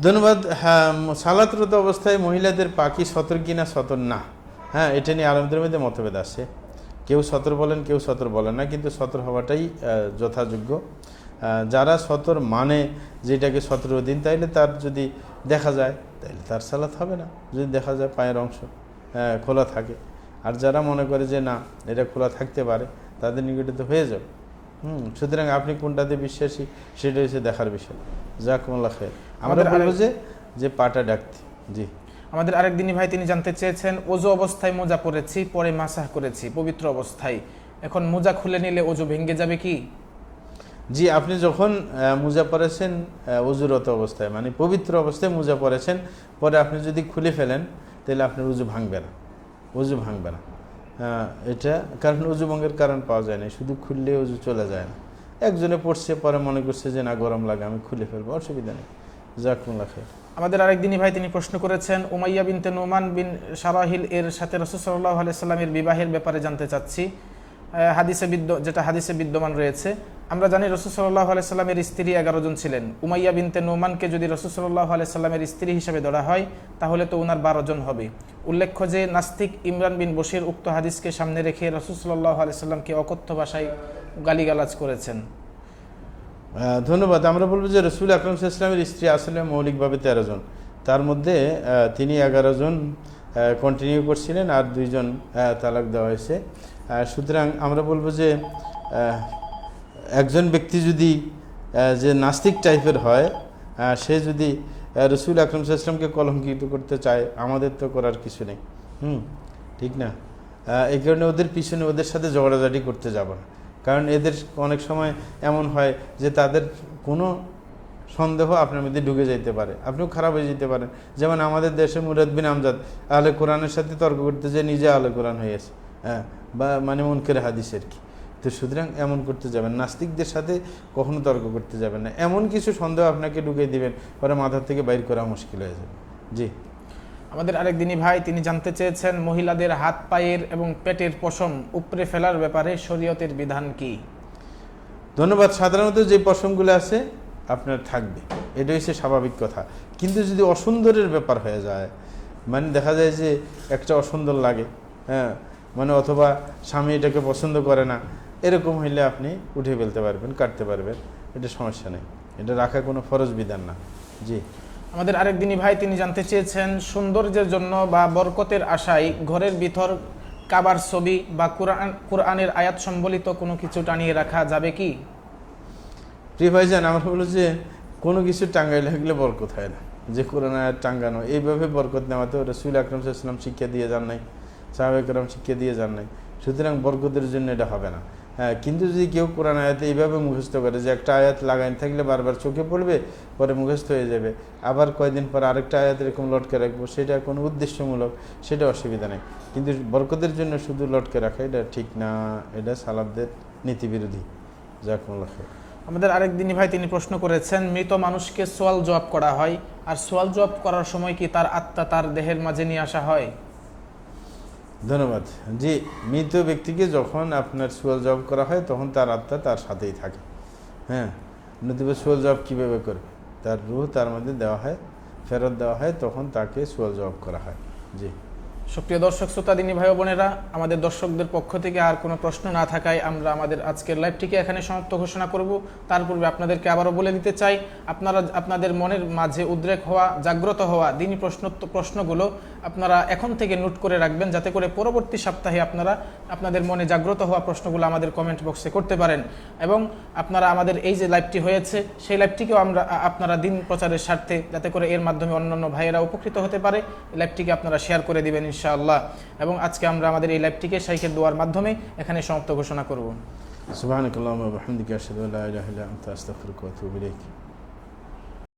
ধন্যবাদ। হ্যাঁ, সালাতরত অবস্থায় মহিলাদের পা কি সতর কিনা সতর না, হ্যাঁ, এটা নিয়ে আলেমদের মধ্যে মতভেদ আছে, কেউ সতর বলেন, কেউ সতর বলেন না, কিন্তু সতর হওয়াটাই যথাযোগ্য। যারা সতর মানে যেটাকে 17 দিন, তাইলে তার যদি দেখা যায় তাইলে তার সালাত হবে না, যদি দেখা যায় পায়ের অংশ খোলা থাকে। আর যারা মনে করে যে না এটা খোলা থাকতে পারে, তাদের নিকটে তো হয়ে যাবে। সুতরাং আপনি কোনটাতে বিশ্বাসী সেটা হচ্ছে দেখার বিষয়। জাযাকুমুল্লাহ খাইর। আমরা বলবো যে পাটা ডাকতে। জি। আমাদের আরেকদিনই ভাই তিনি জানতে চেয়েছেন, ওযু অবস্থায় মোজা পরেছি, পরে মাসাহ করেছি পবিত্র অবস্থায়, এখন মোজা খুলে নিলে ওযু ভেঙে যাবে কি? জি, আপনি যখন মোজা পরেছেন ওযুরত অবস্থায়, মানে পবিত্র অবস্থায় মোজা পরেছেন, পরে আপনি যদি খুলে ফেলেন তাহলে আপনার ওযু ভাঙবে না, ওযু ভাঙবে না। এটা কারণ ওযু ভঙ্গের কারণ পাওয়া যায় না, শুধু খুললে ওযু চলে যায় না। একজনে পড়ছে, পরে মনে করছে যে না গরম লাগে, আমি খুলে ফেলবো, অসুবিধা নেই। জাযাকুমুল্লাহ খাইর। আমাদের আরেকদিনই ভাই তিনি প্রশ্ন করেছেন, উমাইয়া বিনতে নুমান বিন শারাহিল এর সাথে রাসূল সাল্লাল্লাহু আলাইহি সাল্লামের বিবাহের ব্যাপারে জানতে চাচ্ছি। যেটা হাদিসে বিদ্যমান রয়েছে। আমরা জানি রাসূল সাল্লাল্লাহু আলাইহি সাল্লামের স্ত্রী 11 জন ছিলেন। উমাইয়া বিনতে নোমানকে যদি রাসূল সাল্লাল্লাহু আলাইহি সাল্লামের স্ত্রী হিসেবে ধরা হয় তাহলে তো ওনার 12 জন হবে। উল্লেখ্য যে নাস্তিক ইমরান বিন বশির উক্ত হাদিসকে সামনে রেখে রাসূল সাল্লাল্লাহু আলাইহি সাল্লামকে অকথ্য ভাষায় গালিগালাজ করেছেন। ধন্যবাদ। আমরা বলবো যে রাসূল আকরাম সাল্লাল্লাহু আলাইহি ওয়াসাল্লামের স্ত্রী আসলে মৌলিকভাবে 13 জন, তার মধ্যে তিনি 11 জন কন্টিনিউ করছিলেন আর 2 জন তালাক দেওয়া হয়েছে। সুতরাং আমরা বলবো যে একজন ব্যক্তি যদি যে নাস্তিক টাইপের হয়, সে যদি রাসূল আকরাম সাল্লাল্লাহু আলাইহি ওয়াসাল্লামকে কলঙ্কিত করতে চায়, আমাদের তো করার কিছু নেই। ঠিক না? এই কারণে ওদের পিছনে ওদের সাথে ঝগড়াঝাটি করতে যাব না, কারণ এদের অনেক সময় এমন হয় যে তাদের কোনো সন্দেহ আপনার মধ্যে ঢুকে যেতে পারে, আপনিও খারাপ হয়ে যেতে পারেন। যেমন আমাদের দেশে মুরাদ বিন আমজাদ আহলে কোরআনের সাথে তর্ক করতে যে নিজে আহলে কোরআন হয়েছে, বা মানে মুনকারে হাদিসের কি। তো সুতরাং এমন করতে যাবেন, নাস্তিকদের সাথে কখনো তর্ক করতে যাবেন না। এমন কিছু সন্দেহ আপনাকে ঢুকিয়ে দিবেন, পরে মাথার থেকে বাইর করা মুশকিল হয়ে যাবে। জি, আমাদের আরেক দিনী ভাই তিনি জানতে চেয়েছেন মহিলাদের হাত পায়ের এবং পেটের পশম উপড়ে ফেলার ব্যাপারে শরীয়তের বিধান কি? ধন্যবাদ। সাধারণত যে পশমগুলো আছে আপনার থাকবে, এটা হচ্ছে স্বাভাবিক কথা। কিন্তু যদি অসুন্দরের ব্যাপার হয়ে যায়, মানে দেখা যায় যে একটা অসুন্দর লাগে, মানে অথবা স্বামী এটাকে পছন্দ করে না, এরকম হইলে আপনি উঠে ফেলতে পারবেন, কাটতে পারবেন, এটা সমস্যা নেই, এটা রাখা কোনো ফরজ বিধান না। জি, আমাদের আরেক দিনী ভাই তিনি জানতে চেয়েছেন সৌন্দর্যের জন্য বা বরকতের আশায় ঘরের ভিতর কাবার ছবি বা কোরআনের আয়াত সম্বলিত কোনো কিছু টানিয়ে রাখা যাবে কি? প্রিয় ভাইজান, আমরা বলো যে কোনো কিছু টাঙ্গাই লাগলে বরকত হয় না, যে কোরআন আয়াত টাঙ্গানো এইভাবে বরকত নেওয়াতে রাসূল আকরাম সাল্লাল্লাহু আলাইহি ওয়াসাল্লাম শিক্ষা দিয়ে যান নাই, সাহাবায়ে কেরাম শিক্ষা দিয়ে যান নাই। সুতরাং বরকতের জন্য এটা হবে না। কিন্তু যদি কেউ কোরআন আয়াতে এইভাবে মুখস্থ করে যে একটা আয়াত লাগাই থাকলে বারবার চোখে পড়বে, পরে মুখস্থ হয়ে যাবে, আবার কয়দিন পর আরেকটা আয়াত এরকম লটকে রাখবো, সেটা কোনো উদ্দেশ্যমূলক, সেটা অসুবিধা নেই। কিন্তু বরকতের জন্য শুধু লটকে রাখা এটা ঠিক না, এটা সালাফদের নীতিবিরোধী। জাযাকুমুল্লাহ খাইর। আমাদের আরেক দিনী ভাই তিনি প্রশ্ন করেছেন মৃত মানুষকে সোয়াল জবাব করা হয়, আর সোয়াল জবাব করার সময় কি তার আত্মা তার দেহের মাঝে নিয়ে আসা হয়? ধন্যবাদ। জি, মৃত ব্যক্তিকে যখন আপনার সোয়াল জবাব করা হয় তখন তার আত্মা তার সাথেই থাকে। নতুবা সোয়াল জবাব কীভাবে করবে? তার রূহ তার মধ্যে দেওয়া হয়, ফেরত দেওয়া হয়, তখন তাকে সোয়াল জবাব করা হয়। জি, সুপ্রিয় দর্শক শ্রোতা দিনী ভাই বোনেরা, আমাদের দর্শকদের পক্ষ থেকে আর কোনো প্রশ্ন না থাকায় আমরা আমাদের আজকের লাইভটিকে এখানে সমাপ্ত ঘোষণা করব। তার পূর্বে আপনাদেরকে আবারও বলে দিতে চাই, আপনারা আপনাদের মনের মাঝে উদ্রেক হওয়া, জাগ্রত হওয়া দিনী প্রশ্নগুলো আপনারা এখন থেকে নোট করে রাখবেন, যাতে করে পরবর্তী সপ্তাহে আপনারা আপনাদের মনে জাগ্রত হওয়া প্রশ্নগুলো আমাদের কমেন্ট বক্সে করতে পারেন। এবং আপনারা আমাদের এই যে লাইভটি হয়েছে সেই লাইভটিকেও আপনারা দিন প্রচারের স্বার্থে, যাতে করে এর মাধ্যমে অন্যান্য ভাইয়েরা উপকৃত হতে পারে, এই লাইভটিকে আপনারা শেয়ার করে দিবেন ইনশাআল্লাহ। এবং আজকে আমরা আমাদের এই লাইভটিকে শাইখের দোয়ার মাধ্যমে এখানে সমাপ্ত ঘোষণা করব। সুবহানাকাল্লাহুম্মা ওয়া বিহামদিকা আশহাদু আল্লা ইলাহা ইল্লা আনতা আস্তাগফিরুকা ওয়া আতুবু ইলাইক।